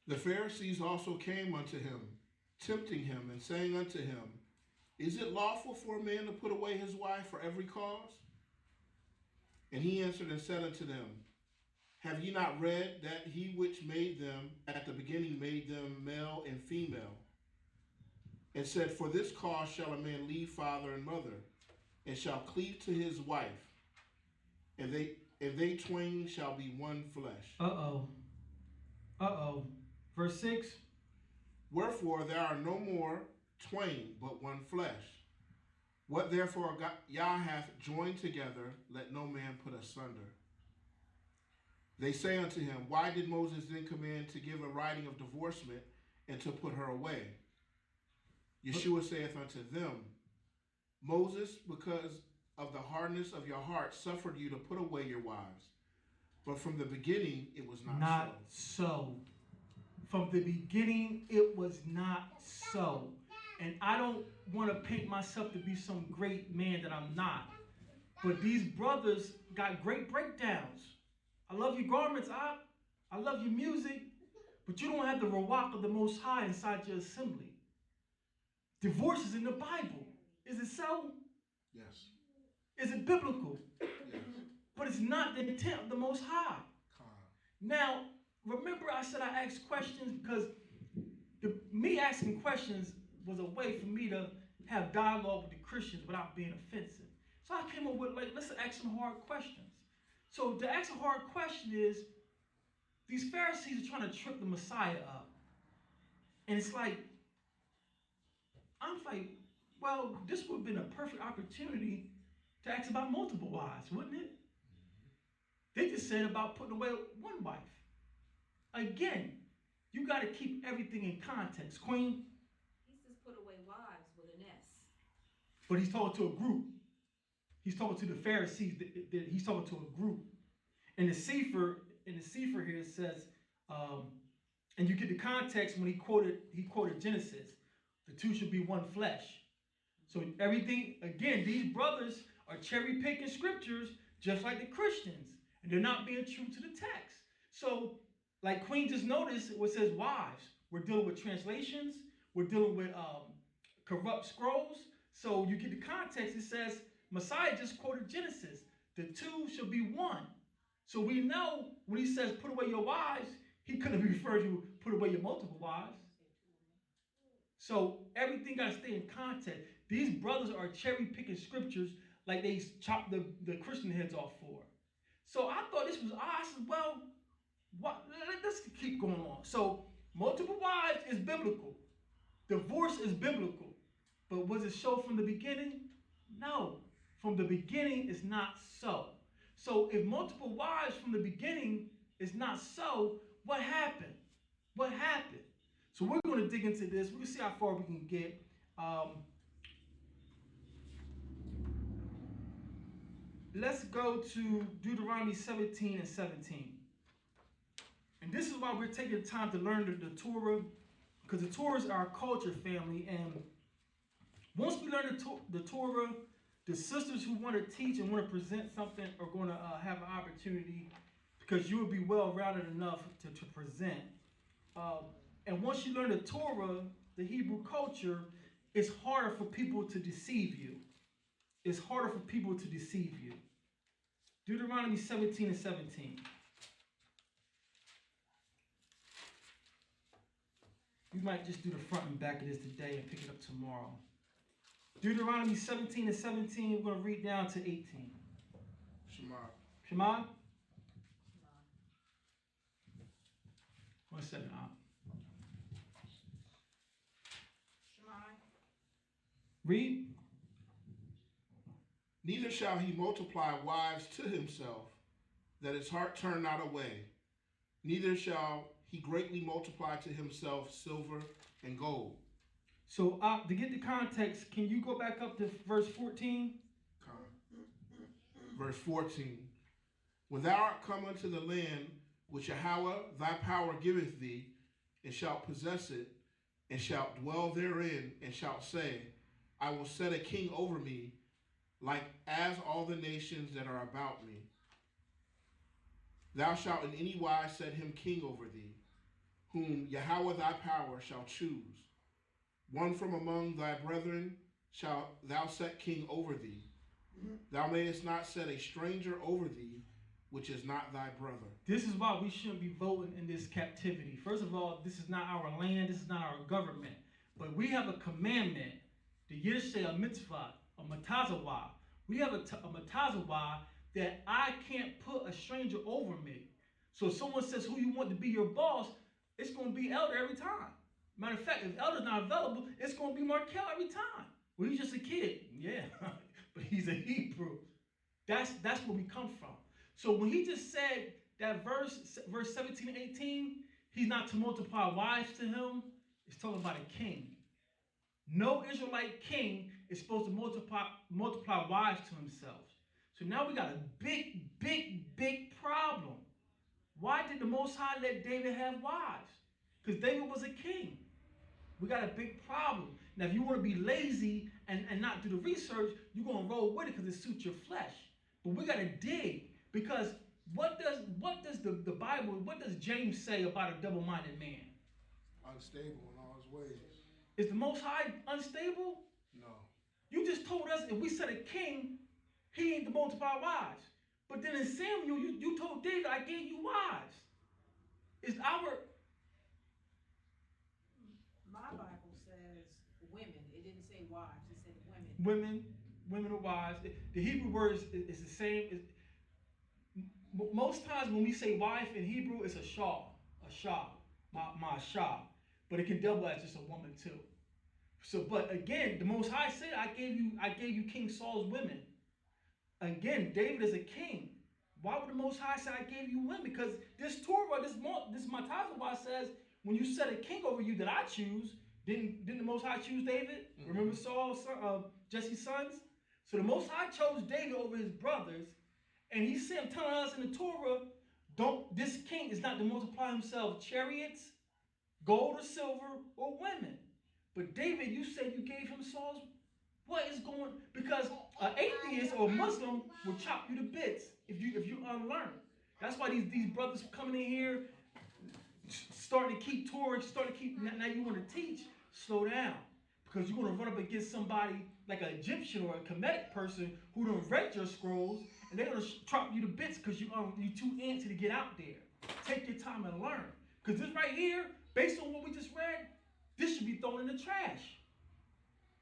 The Pharisees also came unto him, tempting him, and saying unto him, Is it lawful for a man to put away his wife for every cause? And he answered and said unto them, Have ye not read that he which made them at the beginning made them male and female? And said, For this cause shall a man leave father and mother, and shall cleave to his wife, and they twain shall be one flesh. Verse 6. Wherefore there are no more twain, but one flesh. What therefore Yah hath joined together, let no man put asunder. They say unto him, Why did Moses then command to give a writing of divorcement and to put her away? Yeshua saith unto them, Moses, because of the hardness of your heart, suffered you to put away your wives. But from the beginning it was not so. From the beginning it was not so. And I don't want to paint myself to be some great man that I'm not. But these brothers got great breakdowns. I love your garments, I love your music, but you don't have the Ruach of the Most High inside your assembly. Divorce is in the Bible. Is it so? Yes. Is it biblical? Yes. But it's not the intent of the Most High. Now, remember I said I asked questions because me asking questions was a way for me to have dialogue with the Christians without being offensive. So I came up with, let's ask some hard questions. So to ask a hard question is, these Pharisees are trying to trip the Messiah up. And it's like, I'm like, well, this would have been a perfect opportunity to ask about multiple wives, wouldn't it? They just said about putting away one wife. Again, you got to keep everything in context. Queen? He says put away wives with an S. But he's talking to a group. He's talking to the Pharisees. He's talking to a group. And the Sefer here it says, and you get the context when he quoted Genesis. The two should be one flesh. So everything, again, these brothers are cherry picking scriptures just like the Christians. And they're not being true to the text. So, like Queen just noticed, it says wives. We're dealing with translations. We're dealing with corrupt scrolls. So you get the context. It says Messiah just quoted Genesis. The two shall be one. So we know when he says put away your wives, he couldn't refer to put away your multiple wives. So everything got to stay in context. These brothers are cherry picking scriptures like they chop the Christian heads off for. So I thought this was odd. I said, well, let's keep going on. So multiple wives is biblical. Divorce is biblical. But was it so from the beginning? No. From the beginning, it's not so. So if multiple wives from the beginning is not so, what happened? What happened? So we're going to dig into this. We're going to see how far we can get. Let's go to Deuteronomy 17 and 17. And this is why we're taking time to learn the Torah, because the Torah is our culture, family. And once we learn the Torah, the sisters who want to teach and want to present something are going to have an opportunity, because you will be well-rounded enough to present. And once you learn the Torah, the Hebrew culture, it's harder for people to deceive you. It's harder for people to deceive you. Deuteronomy 17 and 17. We might just do the front and back of this today and pick it up tomorrow. Deuteronomy 17 and 17, we're going to read down to 18. Shema. Shema? 1 second. Read. Neither shall he multiply wives to himself, that his heart turn not away. Neither shall he greatly multiply to himself silver and gold. So to get the context, can you go back up to verse 14? Verse 14. When thou art come unto the land which Yahweh thy power giveth thee, and shalt possess it, and shalt dwell therein, and shalt say, I will set a king over me, like as all the nations that are about me. Thou shalt in any wise set him king over thee, whom Yahweh thy power shall choose. One from among thy brethren shalt thou set king over thee. Thou mayest not set a stranger over thee, which is not thy brother. This is why we shouldn't be voting in this captivity. First of all, this is not our land, this is not our government. But we have a commandment, the Yirshe, a mitzvah, a matazawah. We have a matazawah that I can't put a stranger over me. So if someone says who you want to be your boss, it's going to be Elder every time. Matter of fact, if Elder's not available, it's going to be Markel every time. Well, he's just a kid. Yeah, but he's a Hebrew. That's where we come from. So when he just said that verse 17 and 18, he's not to multiply wives to him, it's talking about a king. No Israelite king is supposed to multiply wives to himself. So now we got a big problem. Why did the Most High let David have wives? Because David was a king. We got a big problem. Now, if you want to be lazy and not do the research, you're going to roll with it because it suits your flesh. But we got to dig, because what does the Bible, what does James say about a double-minded man? Unstable in all his ways. Is the Most High unstable? No. You just told us if we set a king, he ain't to multiply wives. But then in Samuel, you told David, I gave you wives. Is our... My Bible says women. It didn't say wives. It said women. Women are wives. The Hebrew word is the same. Most times when we say wife in Hebrew, it's a shah, my shah. But it can double as just a woman too. So, but again, the Most High said, I gave you King Saul's women. Again, David is a king. Why would the Most High say, I gave you women? Because this Torah, this Matazawah says, when you set a king over you that I choose, didn't the Most High choose David? Mm-hmm. Remember Saul, Jesse's sons? So the Most High chose David over his brothers, and he said, telling us in the Torah, this king is not to multiply himself chariots, gold or silver, or women. But David, you said you gave him Saul's. What is going? Because an atheist or a Muslim will chop you to bits if you unlearn. That's why these brothers coming in here, starting to keep Torah, now you want to teach. Slow down, because you're going to run up against somebody like an Egyptian or a Kemetic person who done read your scrolls, and they're going to chop you to bits because you too antsy to get out there. Take your time and learn. Because this right here, based on what we just read, this should be thrown in the trash.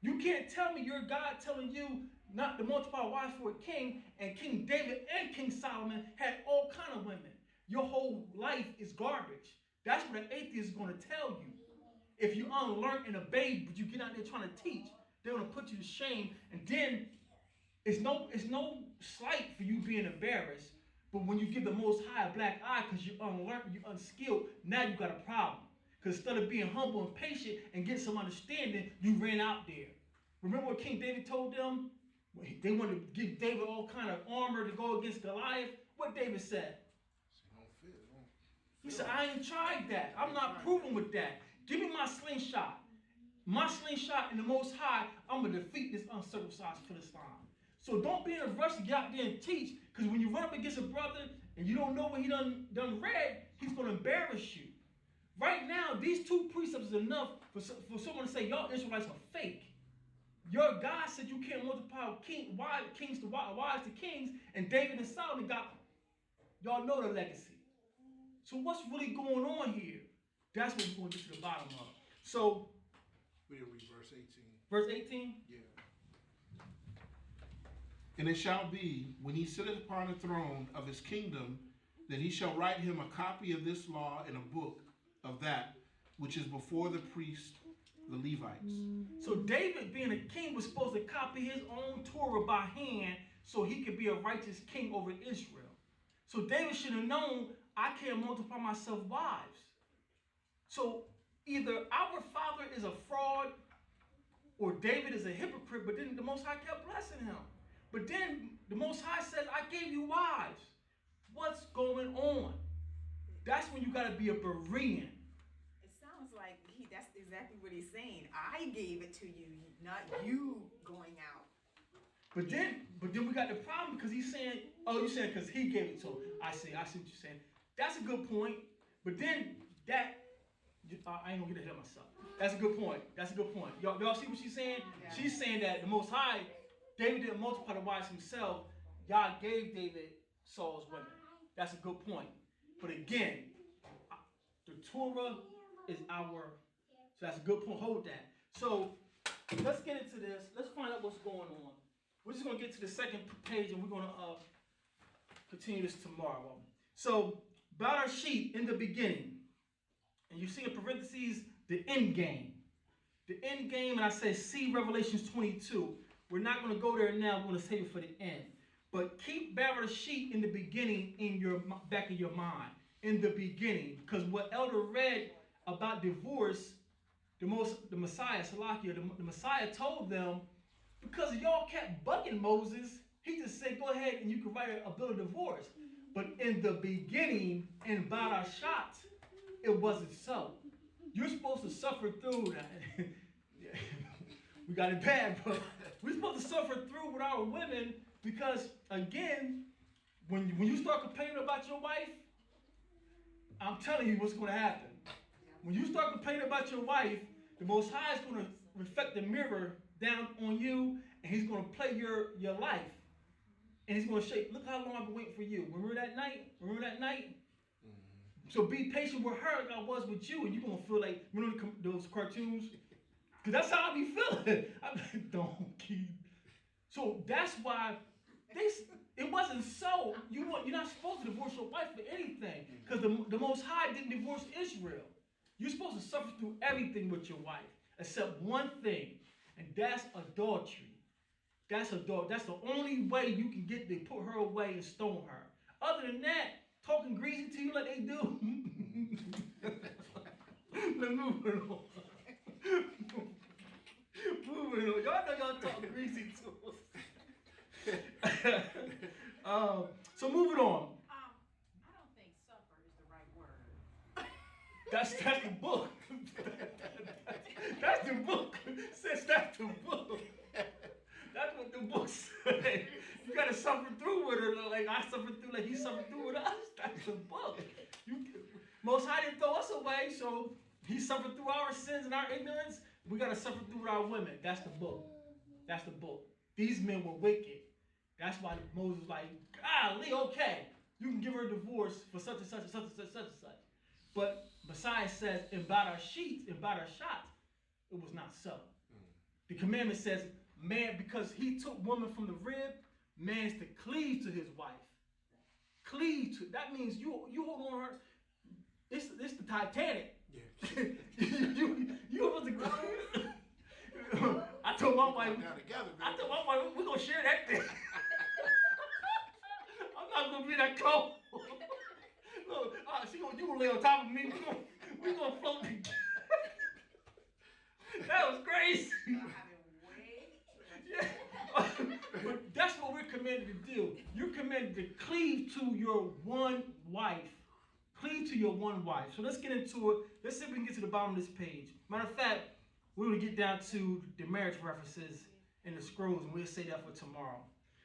You can't tell me your God telling you not to multiply wives for a king, and King David and King Solomon had all kind of women. Your whole life is garbage. That's what an atheist is going to tell you. If you unlearn and obey, but you get out there trying to teach, they're going to put you to shame. And then it's no slight for you being embarrassed. But when you give the Most High a black eye because you're unlearned, you're unskilled, now you got a problem. Because instead of being humble and patient and getting some understanding, you ran out there. Remember what King David told them? They wanted to give David all kind of armor to go against Goliath. What David said? He said, I ain't tried that. I'm not proven with that. Give me my slingshot. My slingshot in the Most High, I'm going to defeat this uncircumcised Philistine. So don't be in a rush to get out there and teach, because when you run up against a brother and you don't know what he done read, he's going to embarrass you. Right now, these two precepts is enough for someone to say, y'all Israelites are fake. Your God said you can't multiply kings to wives to kings, and David and Solomon got, y'all know the legacy. So what's really going on here? That's what we're going to get to the bottom of. So, we'll read verse 18. Verse 18? Yeah. And it shall be, when he sitteth upon the throne of his kingdom, that he shall write him a copy of this law in a book of that which is before the priest, the Levites. So David, being a king, was supposed to copy his own Torah by hand so he could be a righteous king over Israel. So David should have known, I can't multiply myself wives. So either our father is a fraud or David is a hypocrite, but then the Most High kept blessing him. But then the Most High says, I gave you wives. What's going on? That's when you got to be a Berean. It sounds like that's exactly what he's saying. I gave it to you, not you going out. But then we got the problem because he's saying, oh, you're saying because he gave it to him. I see what you're saying. That's a good point. But then that, I ain't gonna get ahead of myself. That's a good point. Y'all see what she's saying? Yeah. She's saying that the Most High, David didn't multiply the wives himself. God gave David Saul's women. That's a good point. But again, the Torah is our, so that's a good point. Hold that. So let's get into this. Let's find out what's going on. We're just going to get to the second page and we're going to continue this tomorrow. So, about our sheep in the beginning. And you see in parentheses, the end game. The end game, and I say see Revelations 22. We're not going to go there now. We're going to save it for the end. But keep Barrett the sheep in the beginning in your back of your mind. In the beginning. Because what Elder read about divorce, the Messiah, Salakia, the Messiah told them, because y'all kept bugging Moses, he just said, go ahead and you can write a bill of divorce. But in the beginning, in Barashat, it wasn't so. You're supposed to suffer through that. We got it bad, but we're supposed to suffer through with our women because, again, when you start complaining about your wife, I'm telling you what's going to happen. When you start complaining about your wife, the Most High is going to reflect the mirror down on you, and he's going to play your life. And he's going to say, look how long I've been waiting for you. Remember that night? Mm-hmm. So be patient with her like I was with you, and you're going to feel like, remember those cartoons? Because that's how I be feeling. I'm like, don't keep. So that's why it wasn't so. You're not supposed to divorce your wife for anything. Because the Most High didn't divorce Israel. You're supposed to suffer through everything with your wife, except one thing, and that's adultery. That's the only way you can get to put her away and stone her. Other than that, talking greasy to you like they do. Let's move it on. Moving on. Y'all know y'all talk greasy to us. So moving on. I don't think suffer is the right word. That's the book. That's the book. Says that's the book. That's what the book says. You gotta suffer through with her like I suffered through, like he suffered through with us. That's the book. Most High didn't throw us away, so he suffered through our sins and our ignorance. We got to suffer through our women. That's the book. That's the book. These men were wicked. That's why Moses was like, golly, okay, you can give her a divorce for such and such and such and such and such and such. But Messiah says, and about our sheets, and about our shots, it was not so. The commandment says, man, because he took woman from the rib, man is to cleave to his wife. Cleave to, that means you hold on her. It's the Titanic. Yeah. you supposed to go. I told my wife, we're going to share that thing. I'm not going to be that close. Look, you going to lay on top of me. We're going to float together. That was crazy. Yeah. But that's what we're commanded to do. You're commanded to cleave to your one wife. Cleave to your one wife. So let's get into it. Let's see if we can get to the bottom of this page. Matter of fact, we're going to get down to the marriage references in the scrolls, and we'll say that for tomorrow.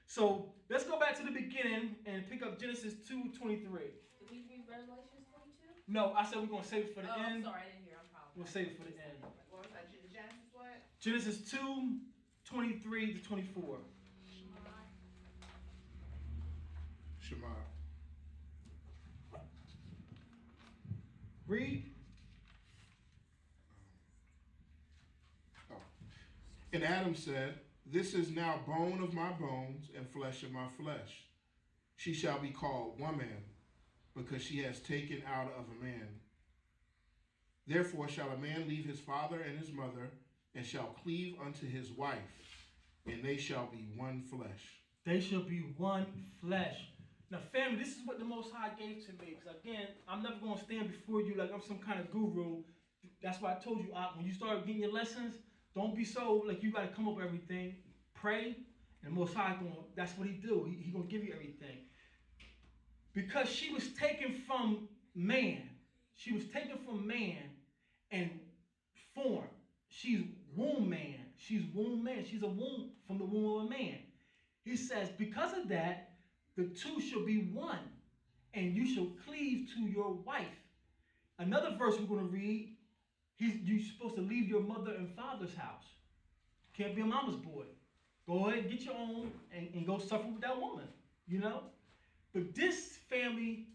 So let's go back to the beginning and pick up Genesis 2:23. Did we read Revelations 22? No, I said we're going to save it for the end. I'm sorry, I didn't hear. I'm probably. We'll save it for the end. What was that? Genesis what? Genesis 2:23 to 24. Shema. Read. And Adam said, this is now bone of my bones and flesh of my flesh. She shall be called woman, because she has taken out of a man. Therefore shall a man leave his father and his mother, and shall cleave unto his wife, and they shall be one flesh. They shall be one flesh. Now, family, this is what the Most High gave to me. Because, again, I'm never going to stand before you like I'm some kind of guru. That's why I told you, when you start getting your lessons, don't be so like you got to come up with everything. Pray, and Most High that's what he do. He going to give you everything. Because she was taken from man. She was taken from man and formed. She's womb man. She's womb man. She's a womb from the womb of a man. He says, because of that, the two shall be one, and you shall cleave to your wife. Another verse we're going to read, you're supposed to leave your mother and father's house. Can't be a mama's boy. Go ahead and get your own and go suffer with that woman, you know? But this, family,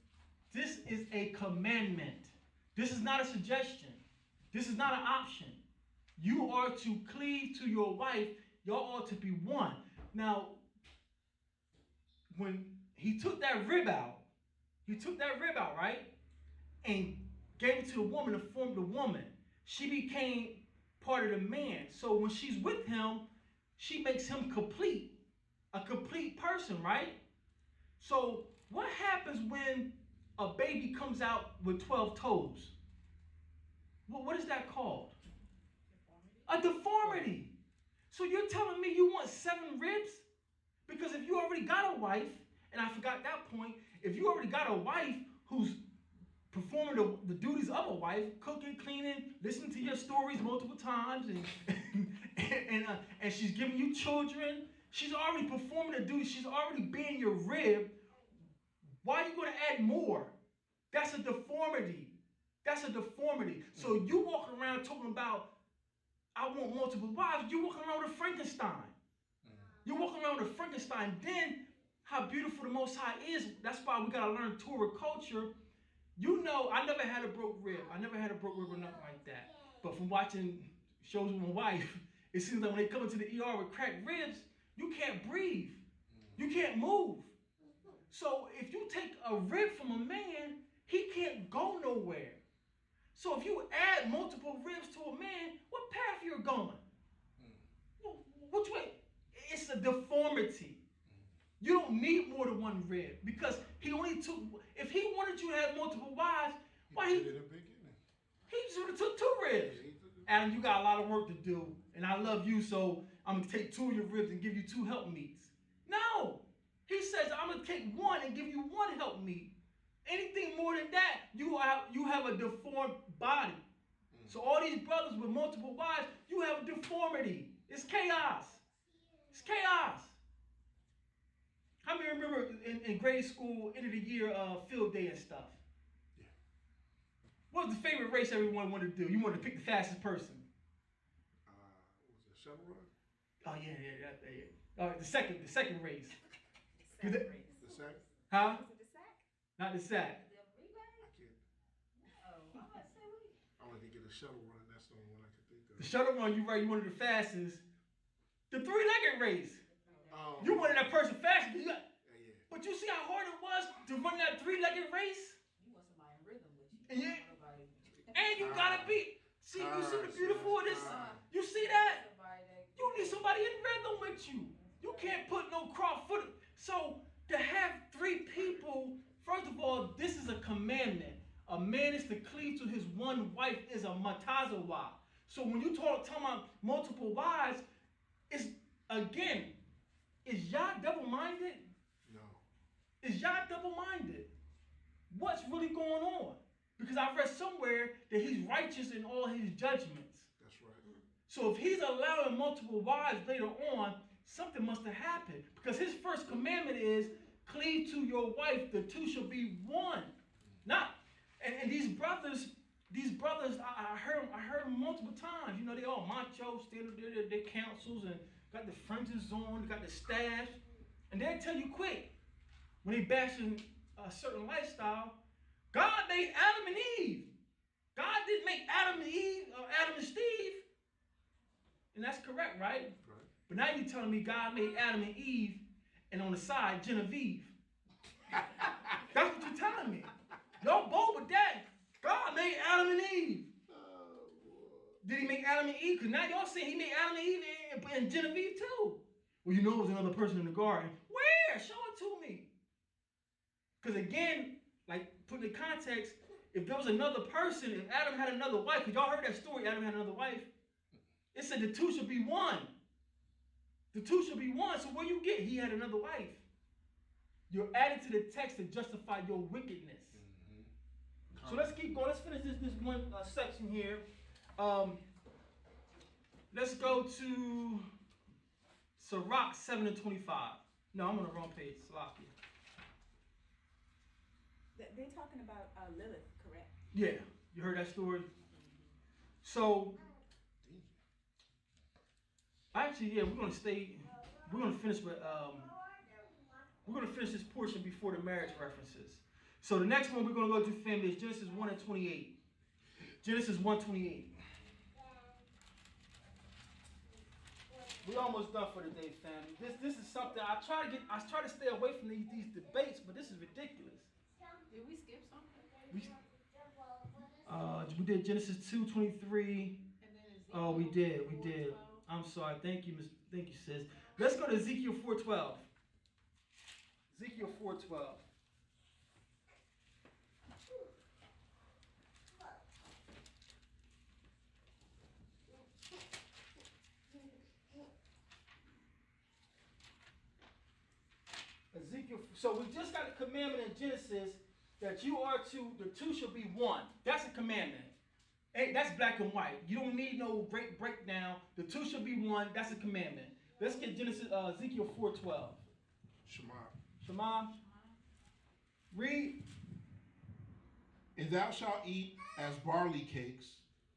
this is a commandment. This is not a suggestion. This is not an option. You are to cleave to your wife. Y'all ought to be one. Now, when he took that rib out, right? And gave it to the woman to form the woman. She became part of the man. So when she's with him, she makes him complete. A complete person, right? So what happens when a baby comes out with 12 toes? What is that called? A deformity. So you're telling me you want 7 ribs? Because if you already got a wife, and I forgot that point, if you already got a wife who's performing the duties of a wife, cooking, cleaning, listening to your stories multiple times, and she's giving you children, she's already performing the duties, she's already being your rib, why are you going to add more? That's a deformity. That's a deformity. So you walk around talking about, I want multiple wives, you walking around with a Frankenstein. You're walking around with a Frankenstein. Then, how beautiful the Most High is. That's why we got to learn Torah culture. You know, I never had a broke rib. I never had a broke rib or nothing like that. But from watching shows with my wife, it seems like when they come into the ER with cracked ribs, you can't breathe. You can't move. So if you take a rib from a man, he can't go nowhere. So if you add multiple ribs to a man, what path you're going? Which way? It's a deformity. You don't need more than one rib because he only took. If he wanted you to have multiple wives, why he should have took 2 ribs. Adam, you got a lot of work to do, and I love you, so I'm gonna take 2 of your ribs and give you 2 helpmeets. No, he says I'm gonna take 1 and give you 1 helpmeet. Anything more than that, you have a deformed body. So all these brothers with multiple wives, you have a deformity. It's chaos. It's chaos. How many remember in grade school, end of the year, field day and stuff? Yeah. What was the favorite race everyone wanted to do? You wanted to pick the fastest person. Shuttle run? Oh yeah. All right, the second race. The second race. The second? Huh? Was it the sack? Not the sack. The relay? I can't. Oh, I'm about to say we. I only could get a shuttle run. That's the only one I could think The of. shuttle run, you right, you one of the fastest. The three-legged race. Oh. You wanted that person fast. You got, Yeah. but you see how hard it was to run that three-legged race? You want somebody in rhythm with you. And you- You want somebody. And you gotta be. See, you see the beautiful of this? Time. You see that? Somebody that. You need somebody in rhythm with you. You can't put no cross foot. So to have three people, first of all, this is a commandment. A man is to cleave to his one wife is a matazawa. So when you talk about multiple wives, it's again, is Yah double-minded? No. Is Yah double-minded? What's really going on? Because I read somewhere that he's righteous in all his judgments. That's right. So if he's allowing multiple wives later on, something must have happened. Because his first commandment is cleave to your wife, the two shall be one. Not, and these brothers, I heard them multiple times. You know, they all macho, standing there, their councils, and got the fringes on, got the staff. And they'll tell you quick, when they bashing a certain lifestyle, God made Adam and Eve. God didn't make Adam and Eve, or Adam and Steve. And that's correct, right? Right. But now you're telling me God made Adam and Eve, and on the side, Genevieve. That's what you're telling me. Y'all bold with that. God made Adam and Eve. Oh, boy. Did he make Adam and Eve? Because now y'all saying he made Adam and Eve and Genevieve too. Well, you know it was another person in the garden. Where? Show it to me. Because again, like put in context, if there was another person, if Adam had another wife, because y'all heard that story, Adam had another wife. It said the two should be one. The two should be one. So where you get he had another wife? You're adding to the text to justify your wickedness. Mm-hmm. So let's keep going. Let's finish this one section here. Let's go to Sirach 7:25. No, I'm on the wrong page. Salakia. They're talking about Lilith, correct? Yeah, you heard that story? So, actually, yeah, we're gonna finish with, we're gonna finish this portion before the marriage references. So the next one we're gonna go to, family, is Genesis 1:28. Genesis 1:28. We almost done for the day, family. This is something I try to stay away from these debates, but this is ridiculous. Did we skip something? We did Genesis 2:23. And then Oh, we did. 4:12. I'm sorry. Thank you, sis. Let's go to Ezekiel 4:12. Ezekiel 4:12. Ezekiel. So we just got a commandment in Genesis that the two shall be one. That's a commandment. Hey, that's black and white. You don't need no breakdown. The two shall be one. That's a commandment. Let's get Ezekiel 4:12. Shema. Read. And thou shalt eat as barley cakes,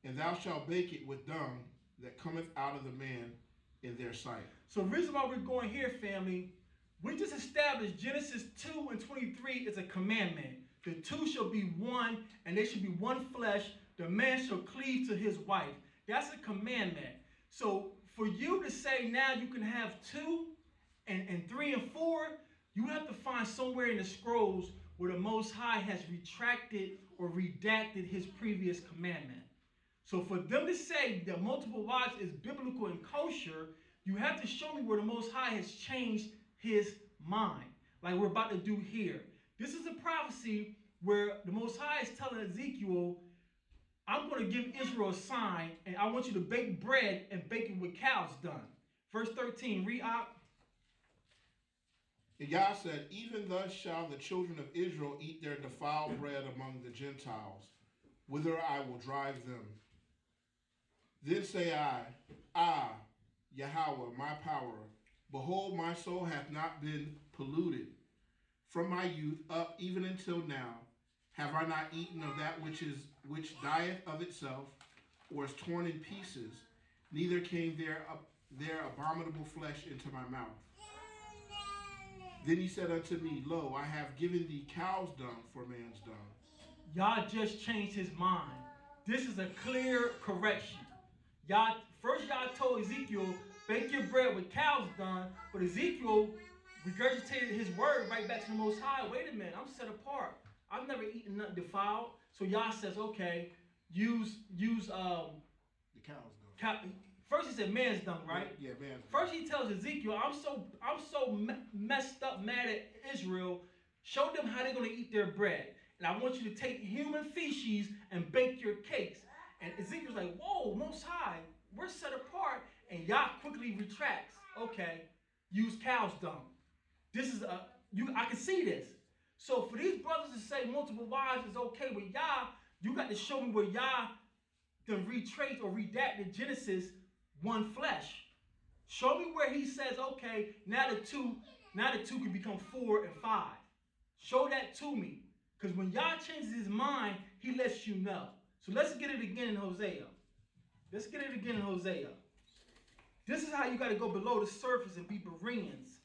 and thou shalt bake it with dung that cometh out of the man in their sight. So the reason why we're going here, family, we just established Genesis 2:23 is a commandment. The two shall be one, and they shall be one flesh. The man shall cleave to his wife. That's a commandment. So for you to say now you can have 2 and 3 and 4, you have to find somewhere in the scrolls where the Most High has retracted or redacted his previous commandment. So for them to say that multiple wives is biblical and kosher, you have to show me where the Most High has changed his mind, like we're about to do here. This is a prophecy where the Most High is telling Ezekiel, I'm going to give Israel a sign, and I want you to bake bread and bake it with cows dung. Verse 13, read out. And Yah said, even thus shall the children of Israel eat their defiled bread among the Gentiles, whither I will drive them. Then say I, Yahweh, my power, behold, my soul hath not been polluted. From my youth up even until now, have I not eaten of that which dieth of itself, or is torn in pieces? Neither came there their abominable flesh into my mouth. Then he said unto me, Lo, I have given thee cow's dung for man's dung. Y'all just changed his mind. This is a clear correction. Y'all told Ezekiel, bake your bread with cow's dung, but Ezekiel regurgitated his word right back to the Most High. Wait a minute, I'm set apart. I've never eaten nothing defiled. So Yah says, okay, use the cow's dung. First he said man's dung, right? Yeah, man's dung. First he tells Ezekiel, I'm so messed up, mad at Israel. Show them how they're going to eat their bread. And I want you to take human feces and bake your cakes. And Ezekiel's like, whoa, Most High, we're set apart. And Yah quickly retracts. Okay, use cow's dung. This is I can see this. So for these brothers to say multiple wives is okay with Yah, you got to show me where Yah then retraced or redacted Genesis 1 flesh. Show me where he says, okay, now the two can become 4 and 5. Show that to me. Because when Yah changes his mind, he lets you know. So let's get it again in Hosea. Let's get it again in Hosea. This is how you got to go below the surface and be Bereans.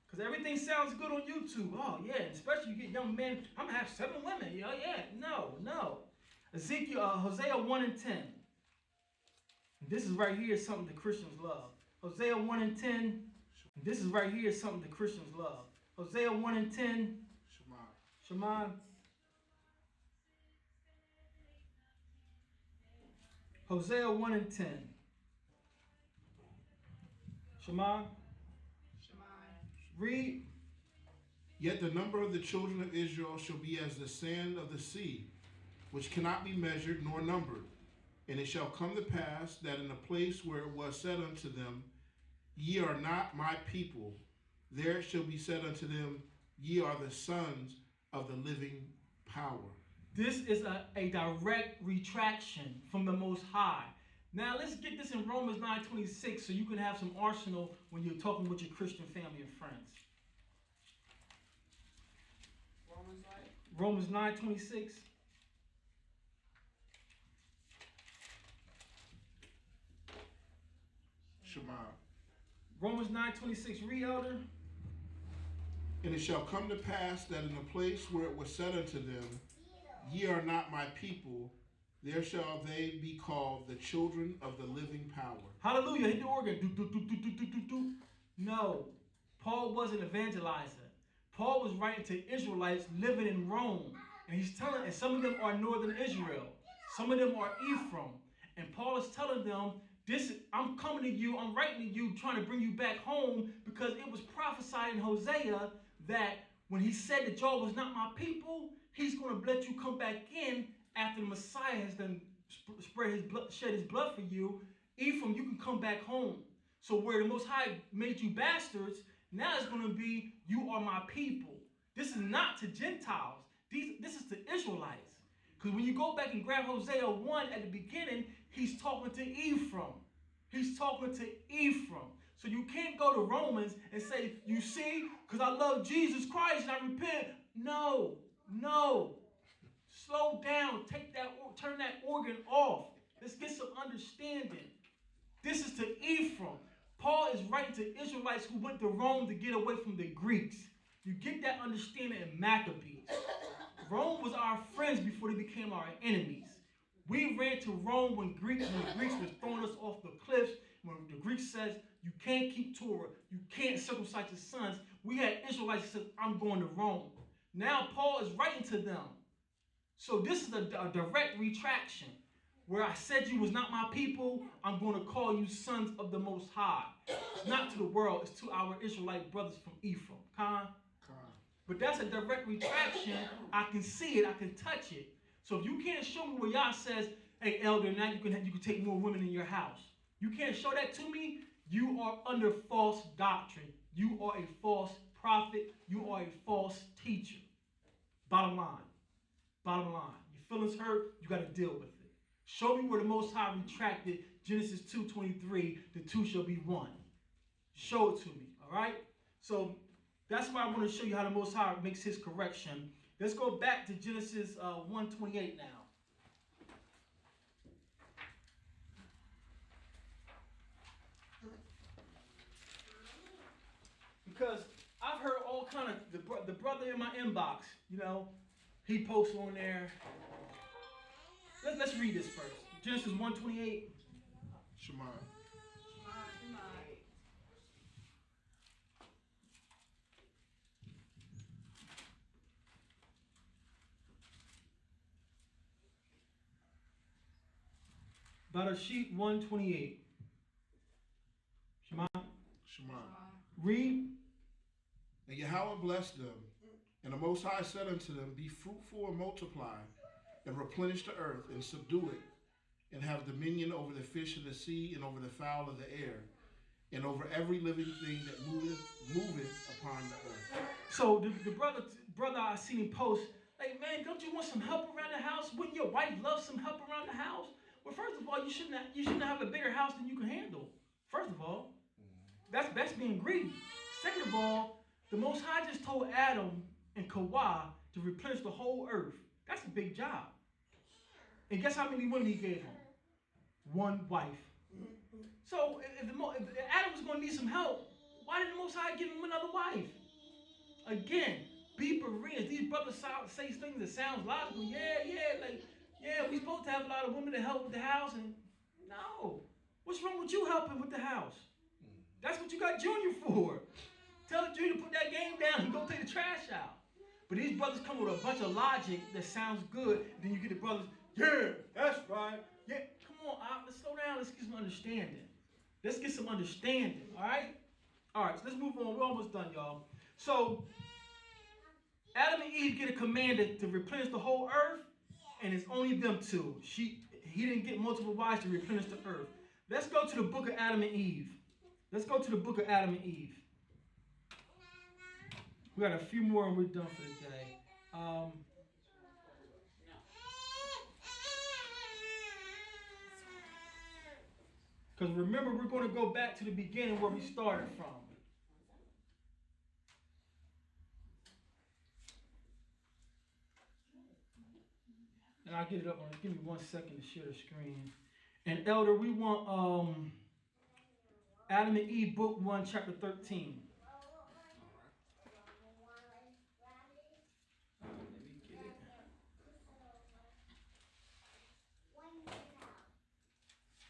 Because everything sounds good on YouTube. Oh, yeah. Especially you get young men. I'm going to have 7 women. Yeah, yeah. No. Hosea 1 and 10. This is right here something the Christians love. Hosea 1 and 10. This is right here something the Christians love. Hosea 1 and 10. Shema. Hosea 1 and 10. Shema. Read. Yet the number of the children of Israel shall be as the sand of the sea, which cannot be measured nor numbered. And it shall come to pass that in the place where it was said unto them, Ye are not my people, there shall be said unto them, Ye are the sons of the living power. This is a direct retraction from the Most High. Now let's get this in Romans 9:26 so you can have some arsenal when you're talking with your Christian family and friends. Romans 9:26. Shema. Romans 9:26. Read, Elder. And it shall come to pass that in the place where it was said unto them, Ye are not my people, there shall they be called the children of the living power. Hallelujah. Hit the organ. Do. No. Paul wasn't an evangelizer. Paul was writing to Israelites living in Rome. And he's telling, and some of them are northern Israel. Some of them are Ephraim. And Paul is telling them, I'm coming to you, I'm writing to you, trying to bring you back home, because it was prophesied in Hosea that when he said that y'all was not my people, he's going to let you come back in after the Messiah has done shed his blood for you. Ephraim, you can come back home. So where the Most High made you bastards, now it's going to be, you are my people. This is not to Gentiles. This is to Israelites. Because when you go back and grab Hosea 1 at the beginning, he's talking to Ephraim. He's talking to Ephraim. So you can't go to Romans and say, you see, because I love Jesus Christ and I repent. No. Slow down. Turn that organ off. Let's get some understanding. This is to Ephraim. Paul is writing to Israelites who went to Rome to get away from the Greeks. You get that understanding in Maccabees. Rome was our friends before they became our enemies. We ran to Rome when the Greeks was throwing us off the cliffs. When the Greeks says, you can't keep Torah, you can't circumcise your sons. We had Israelites who said, I'm going to Rome. Now Paul is writing to them. So this is a direct retraction. Where I said you was not my people, I'm going to call you sons of the Most High. It's not to the world, it's to our Israelite brothers from Ephraim. But that's a direct retraction. I can see it, I can touch it. So if you can't show me where Yah says, hey, elder, now you can take more women in your house. You can't show that to me, you are under false doctrine. You are a false prophet. You are a false teacher. Bottom line. Your feelings hurt, you got to deal with it. Show me where the Most High retracted Genesis 2:23, the two shall be one. Show it to me, all right? So that's why I want to show you how the Most High makes his correction. Let's go back to Genesis 1:28 now. because I've heard all kind of the brother in my inbox, you know, he posts on there. Let's read this first. Genesis 1:28. Shema. Bereshit 1:28. Shema. Shema. Read. And Yahweh blessed them, and the Most High said unto them, Be fruitful and multiply, and replenish the earth, and subdue it, and have dominion over the fish of the sea, and over the fowl of the air, and over every living thing that moveth upon the earth. So the brother I seen him post, like, man, don't you want some help around the house? Wouldn't your wife love some help around the house? Well, first of all, you shouldn't have a bigger house than you can handle. First of all, that's being greedy. Second of all, the Most High just told Adam and Kawah to replenish the whole earth. That's a big job. And guess how many women he gave him? One wife. So if Adam was going to need some help, why did the Most High give him another wife? Again, be Bereans. These brothers say things that sounds logical. Yeah, we supposed to have a lot of women to help with the house. And no. What's wrong with you helping with the house? That's what you got Junior for. Tell Junior to put that game down and go take the trash out. But these brothers come with a bunch of logic that sounds good. Then you get the brothers, yeah, that's right. Yeah, come on, let's slow down. Let's get some understanding. Let's get some understanding, all right? All right, so let's move on. We're almost done, y'all. So Adam and Eve get a command to replenish the whole earth, and it's only them two. He didn't get multiple wives to replenish the earth. Let's go to the book of Adam and Eve. Let's go to the book of Adam and Eve. We got a few more and we're done for the day. Because remember, we're going to go back to the beginning where we started from. And I'll get it up on. Give me 1 second to share the screen. And Elder, we want Adam and Eve, book 1, chapter 13. Let me get it.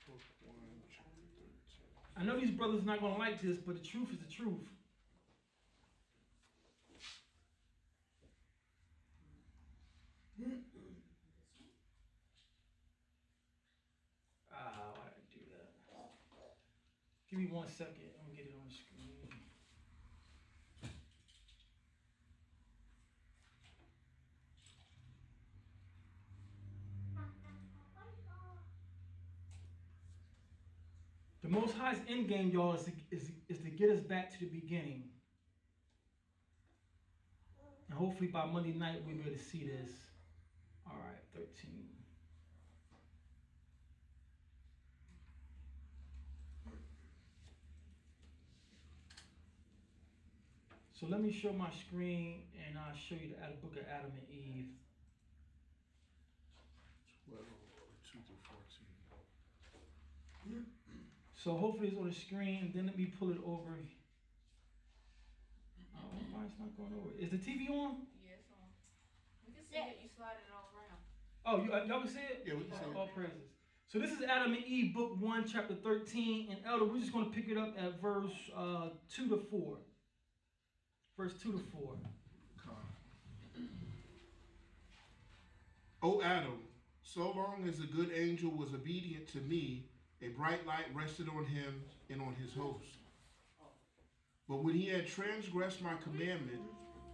Book 1, chapter 13. I know these brothers are not going to like this, but the truth is the truth. Why did I do that? Give me 1 second. I'm going to get it on the screen. The Most High's end game, y'all, is to get us back to the beginning. And hopefully by Monday night we'll be able to see this. All right, 13. So let me show my screen and I'll show you the book of Adam and Eve. 12, 2 through 14. So hopefully it's on the screen, and then let me pull it over. Oh, why it's not going over? Is the TV on? Yeah, it's on. We can see it. You slide it all around. Oh, y'all can see it? Yeah, we can see it. All praises. So this is Adam and Eve, book 1, chapter 13. And Elder, we're just going to pick it up at verse 2 to 4. Verse 2 to 4. O Adam, so long as the good angel was obedient to me, a bright light rested on him and on his host. But when he had transgressed my commandment,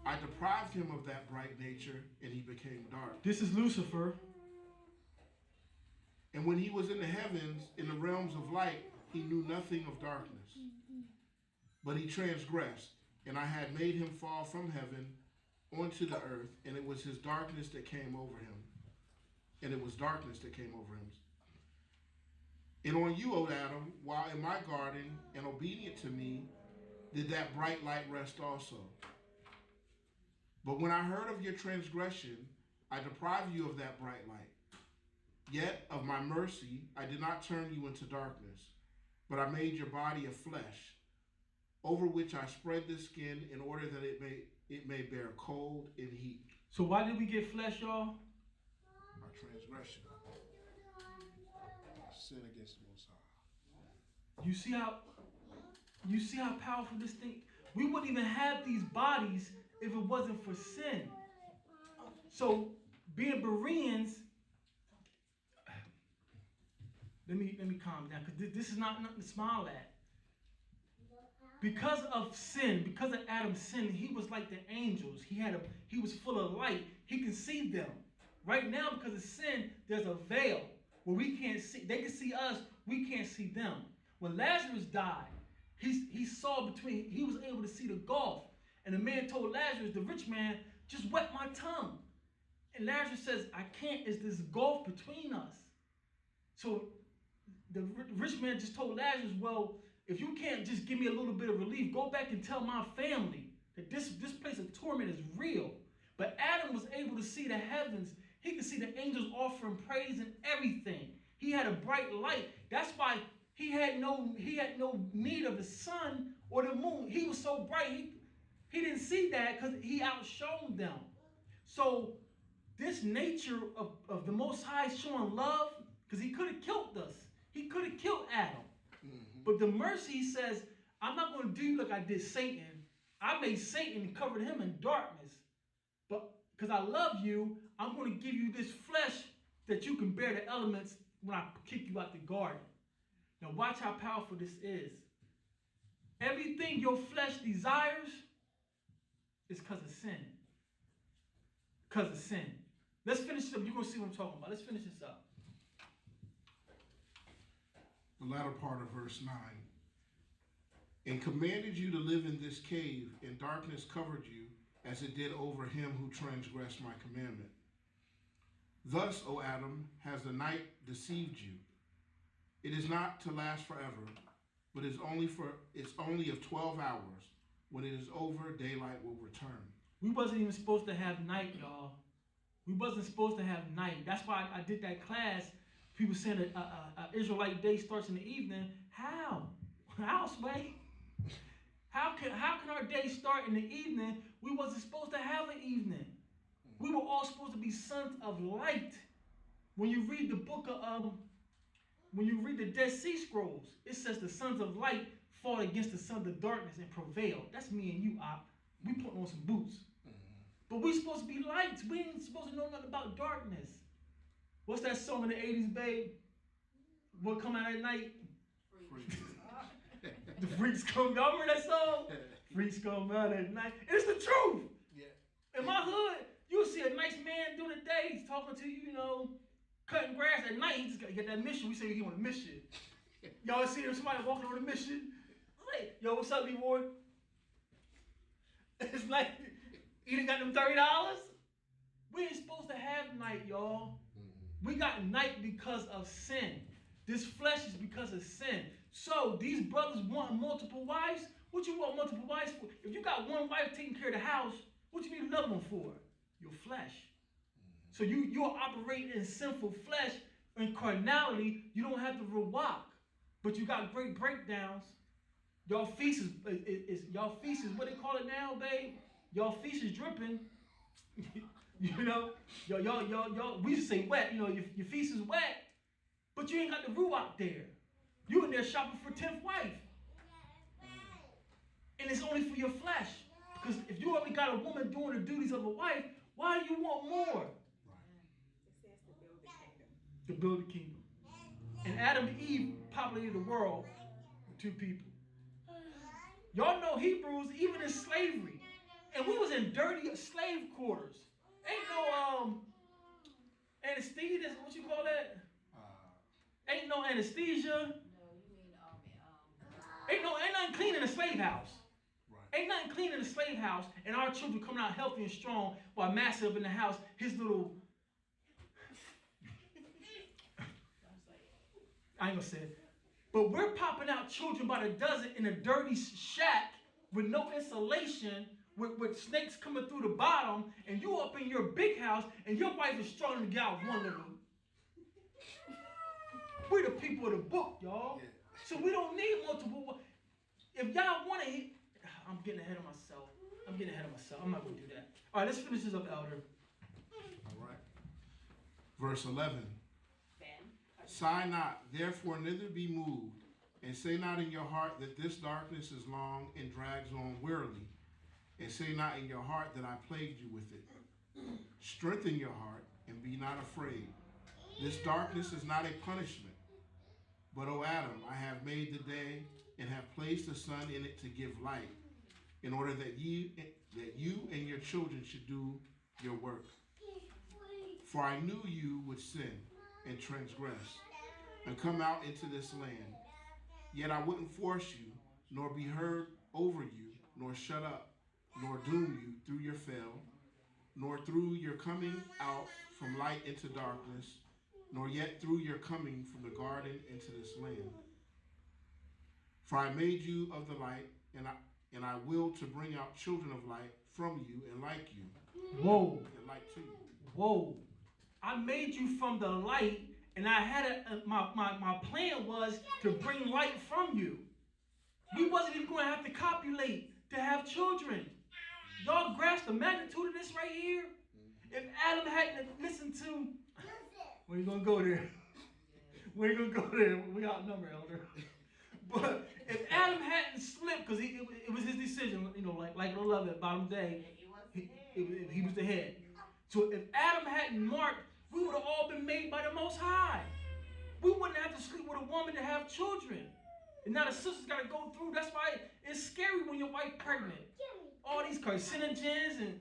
I deprived him of that bright nature, and he became dark. This is Lucifer. And when he was in the heavens, in the realms of light, he knew nothing of darkness. But he transgressed, and I had made him fall from heaven onto the earth, and it was his darkness that came over him. And it was darkness that came over him. And on you, O Adam, while in my garden and obedient to me, did that bright light rest also. But when I heard of your transgression, I deprived you of that bright light. Yet of my mercy, I did not turn you into darkness, but I made your body of flesh, over which I spread the skin in order that it may bear cold and heat. So why did we get flesh, y'all? Our transgression. Sin against the Most High. You see how powerful this thing. We wouldn't even have these bodies if it wasn't for sin. So being Bereans, let me calm down, because this is not nothing to smile at. Because of sin, because of Adam's sin, he was like the angels. He was full of light. He can see them. Right now, because of sin, there's a veil where we can't see. They can see us, we can't see them. When Lazarus died, he saw between, he was able to see the gulf. And the man told Lazarus, the rich man, just wet my tongue. And Lazarus says, I can't, it's this gulf between us. So the rich man just told Lazarus, well, if you can't just give me a little bit of relief, go back and tell my family that this place of torment is real. But Adam was able to see the heavens. He could see the angels offering praise and everything. He had a bright light. That's why he had no need of the sun or the moon. He was so bright. He didn't see that because he outshone them. So this nature of the Most High showing love, because he could have killed us. He could have killed Adam. But the mercy says, I'm not going to do like I did Satan. I made Satan and covered him in darkness. But because I love you, I'm going to give you this flesh that you can bear the elements when I kick you out the garden. Now watch how powerful this is. Everything your flesh desires is because of sin. Because of sin. Let's finish this up. You're going to see what I'm talking about. Let's finish this up. The latter part of verse 9. And commanded you to live in this cave, and darkness covered you, as it did over him who transgressed my commandment. Thus, O Adam, has the night deceived you. It is not to last forever, but it's only of 12 hours. When it is over, daylight will return. We wasn't even supposed to have night, y'all. We wasn't supposed to have night. That's why I did that class. People saying that an Israelite day starts in the evening. How? How, Sway? How can our day start in the evening? We wasn't supposed to have an evening. We were all supposed to be sons of light. When you read the book of, when you read the Dead Sea Scrolls, it says the sons of light fought against the sons of darkness and prevailed. That's me and you, Op. We putting on some boots. But we supposed to be lights. We ain't supposed to know nothing about darkness. What's that song in the 80s, babe? What come out at night? Freaks. The freaks come. Y'all remember that song? Freaks come out at night. And it's the truth. Yeah. In my hood, you'll see a nice man during the day. He's talking to you, you know, cutting grass at night. He just got to get that mission. We say he on a mission. Y'all see somebody walking on a mission? Like, yo, what's up, D-boy? It's like, you done got them $30? We ain't supposed to have night, y'all. We got night because of sin. This flesh is because of sin. So these brothers want multiple wives. What you want multiple wives for? If you got one wife taking care of the house, what you need another one for? Your flesh. So you're operating in sinful flesh and carnality. You don't have the ruach, but you got great breakdowns. Y'all feast is what they call it now, babe. Y'all feast is dripping. You know, y'all, we used to say wet, you know, your feast is wet, but you ain't got the ruach there. You in there shopping for 10th wife. And it's only for your flesh. Because if you already got a woman doing the duties of a wife, why do you want more? It says to build the kingdom. To build the kingdom. And Adam and Eve populated the world with two people. Y'all know Hebrews, even in slavery. And we was in dirty slave quarters. Ain't no anesthesia, what you call that? Ain't no anesthesia. No, you mean Ain't nothing clean in a slave house. Right. Ain't nothing clean in a slave house, and our children coming out healthy and strong while Master up in the house, his little I ain't gonna say it. But we're popping out children by the dozen in a dirty shack with no insulation, with snakes coming through the bottom, and you up in your big house, and your wife is struggling to get out one little. We're the people of the book, y'all. Yeah. So we don't need multiple. If y'all want to, I'm getting ahead of myself. I'm not going to do that. All right, let's finish this up, Elder. All right. Verse 11. Ben. Sigh not, therefore neither be moved, and say not in your heart that this darkness is long and drags on wearily, and say not in your heart that I plagued you with it. Strengthen your heart and be not afraid. This darkness is not a punishment. But, O Adam, I have made the day and have placed the sun in it to give light, in order that you and your children should do your work. For I knew you would sin and transgress and come out into this land. Yet I wouldn't force you, nor be heard over you, nor shut up, nor doom you through your fail, nor through your coming out from light into darkness, nor yet through your coming from the garden into this land. For I made you of the light, and I will to bring out children of light from you and like you. Whoa. And like to you. Whoa. I made you from the light, and I had my plan was to bring light from you. We wasn't even going to have to copulate to have children. Y'all grasp the magnitude of this right here? If Adam hadn't listened to... We ain't going to go there. We ain't going to go there. We outnumber, Elder. But if Adam hadn't slipped, because it was his decision, like love at bottom day, he was the head. So if Adam hadn't marked, we would have all been made by the Most High. We wouldn't have to sleep with a woman to have children. And now the sisters got to go through. That's why it's scary when your wife pregnant. All these carcinogens and,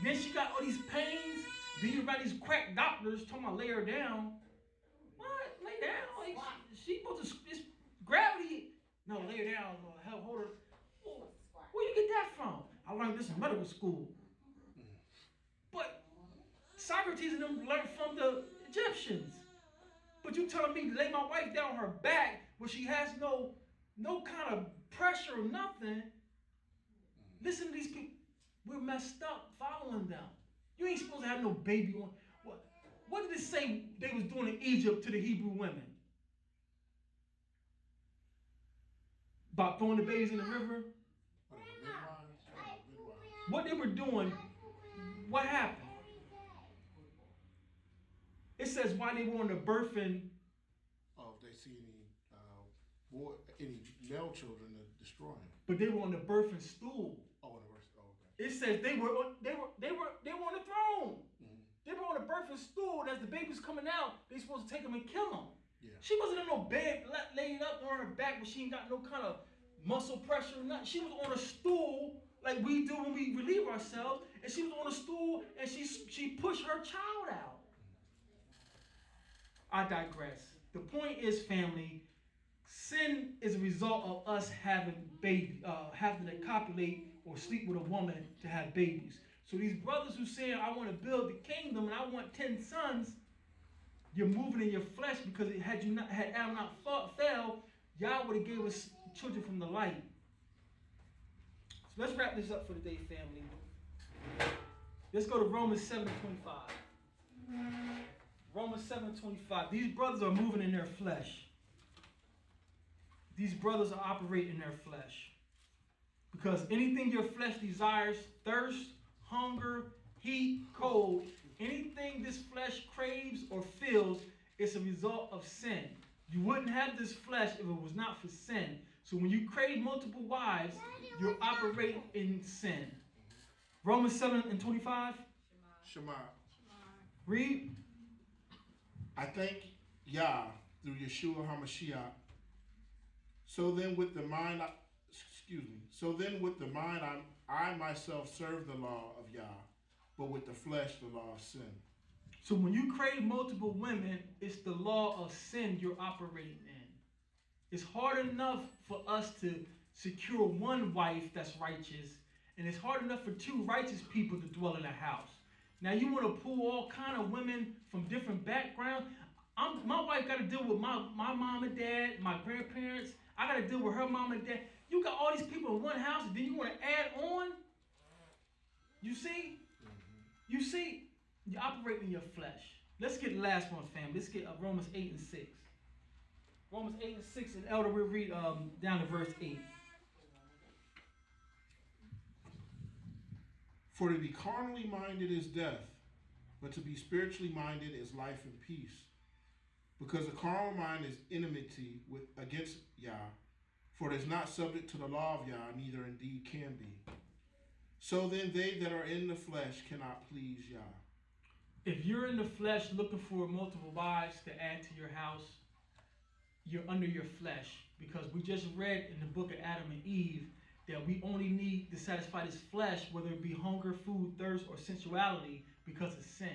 then she got all these pains. Then you got these quack doctors talking about lay her down. What? Lay down? Like, she supposed to, it's gravity. No, lay her down. Hold her. Where you get that from? I learned this in medical school. But Socrates and them learned from the Egyptians. But you telling me to lay my wife down on her back where she has no kind of pressure or nothing. Listen to these people. We're messed up following them. You ain't supposed to have no baby on. What did it say they was doing in Egypt to the Hebrew women? About throwing the babies in the river? What they were doing, what happened? It says why they were on the birthing. Oh, if they see any male children to destroy him. But they were on the birthing stool. Oh, on the birth. Oh, okay. It says they were on the throne. Mm-hmm. They were on the birthing stool. As the baby's coming out, they supposed to take them and kill them. Yeah. She wasn't in no bed laid up on her back where she ain't got no kind of muscle pressure or nothing. She was on a stool like we do when we relieve ourselves, and she was on a stool and she pushed her child out. I digress. The point is, family, sin is a result of us having to copulate or sleep with a woman to have babies. So these brothers who say, I want to build the kingdom and I want 10 sons, you're moving in your flesh because had Adam not failed, Yah would have gave us children from the light. So let's wrap this up for the day, family. Let's go to Romans 7:25. Romans 7:25. These brothers are moving in their flesh. These brothers are operating in their flesh. Because anything your flesh desires, thirst, hunger, heat, cold, anything this flesh craves or feels, it's a result of sin. You wouldn't have this flesh if it was not for sin. So when you crave multiple wives, you're operating in sin. Romans 7:25. Shema. Read. I thank Yah through Yeshua HaMashiach. So then with the mind I myself serve the law of Yah, but with the flesh the law of sin. So when you crave multiple women, it's the law of sin you're operating in. It's hard enough for us to secure one wife that's righteous, and it's hard enough for two righteous people to dwell in a house. Now you want to pull all kind of women from different backgrounds. My wife got to deal with my mom and dad, my grandparents. I got to deal with her mom and dad. You got all these people in one house, and then you want to add on? You see? Mm-hmm. You see? You operate in your flesh. Let's get the last one, fam. Let's get Romans 8:6. Romans 8:6, and Elder, we'll read down to verse 8. For to be carnally minded is death, but to be spiritually minded is life and peace. Because the carnal mind is enmity against Yah, for it is not subject to the law of Yah, neither indeed can be. So then they that are in the flesh cannot please Yah. If you're in the flesh looking for multiple wives to add to your house, you're under your flesh. Because we just read in the book of Adam and Eve that we only need to satisfy this flesh, whether it be hunger, food, thirst, or sensuality, because of sin.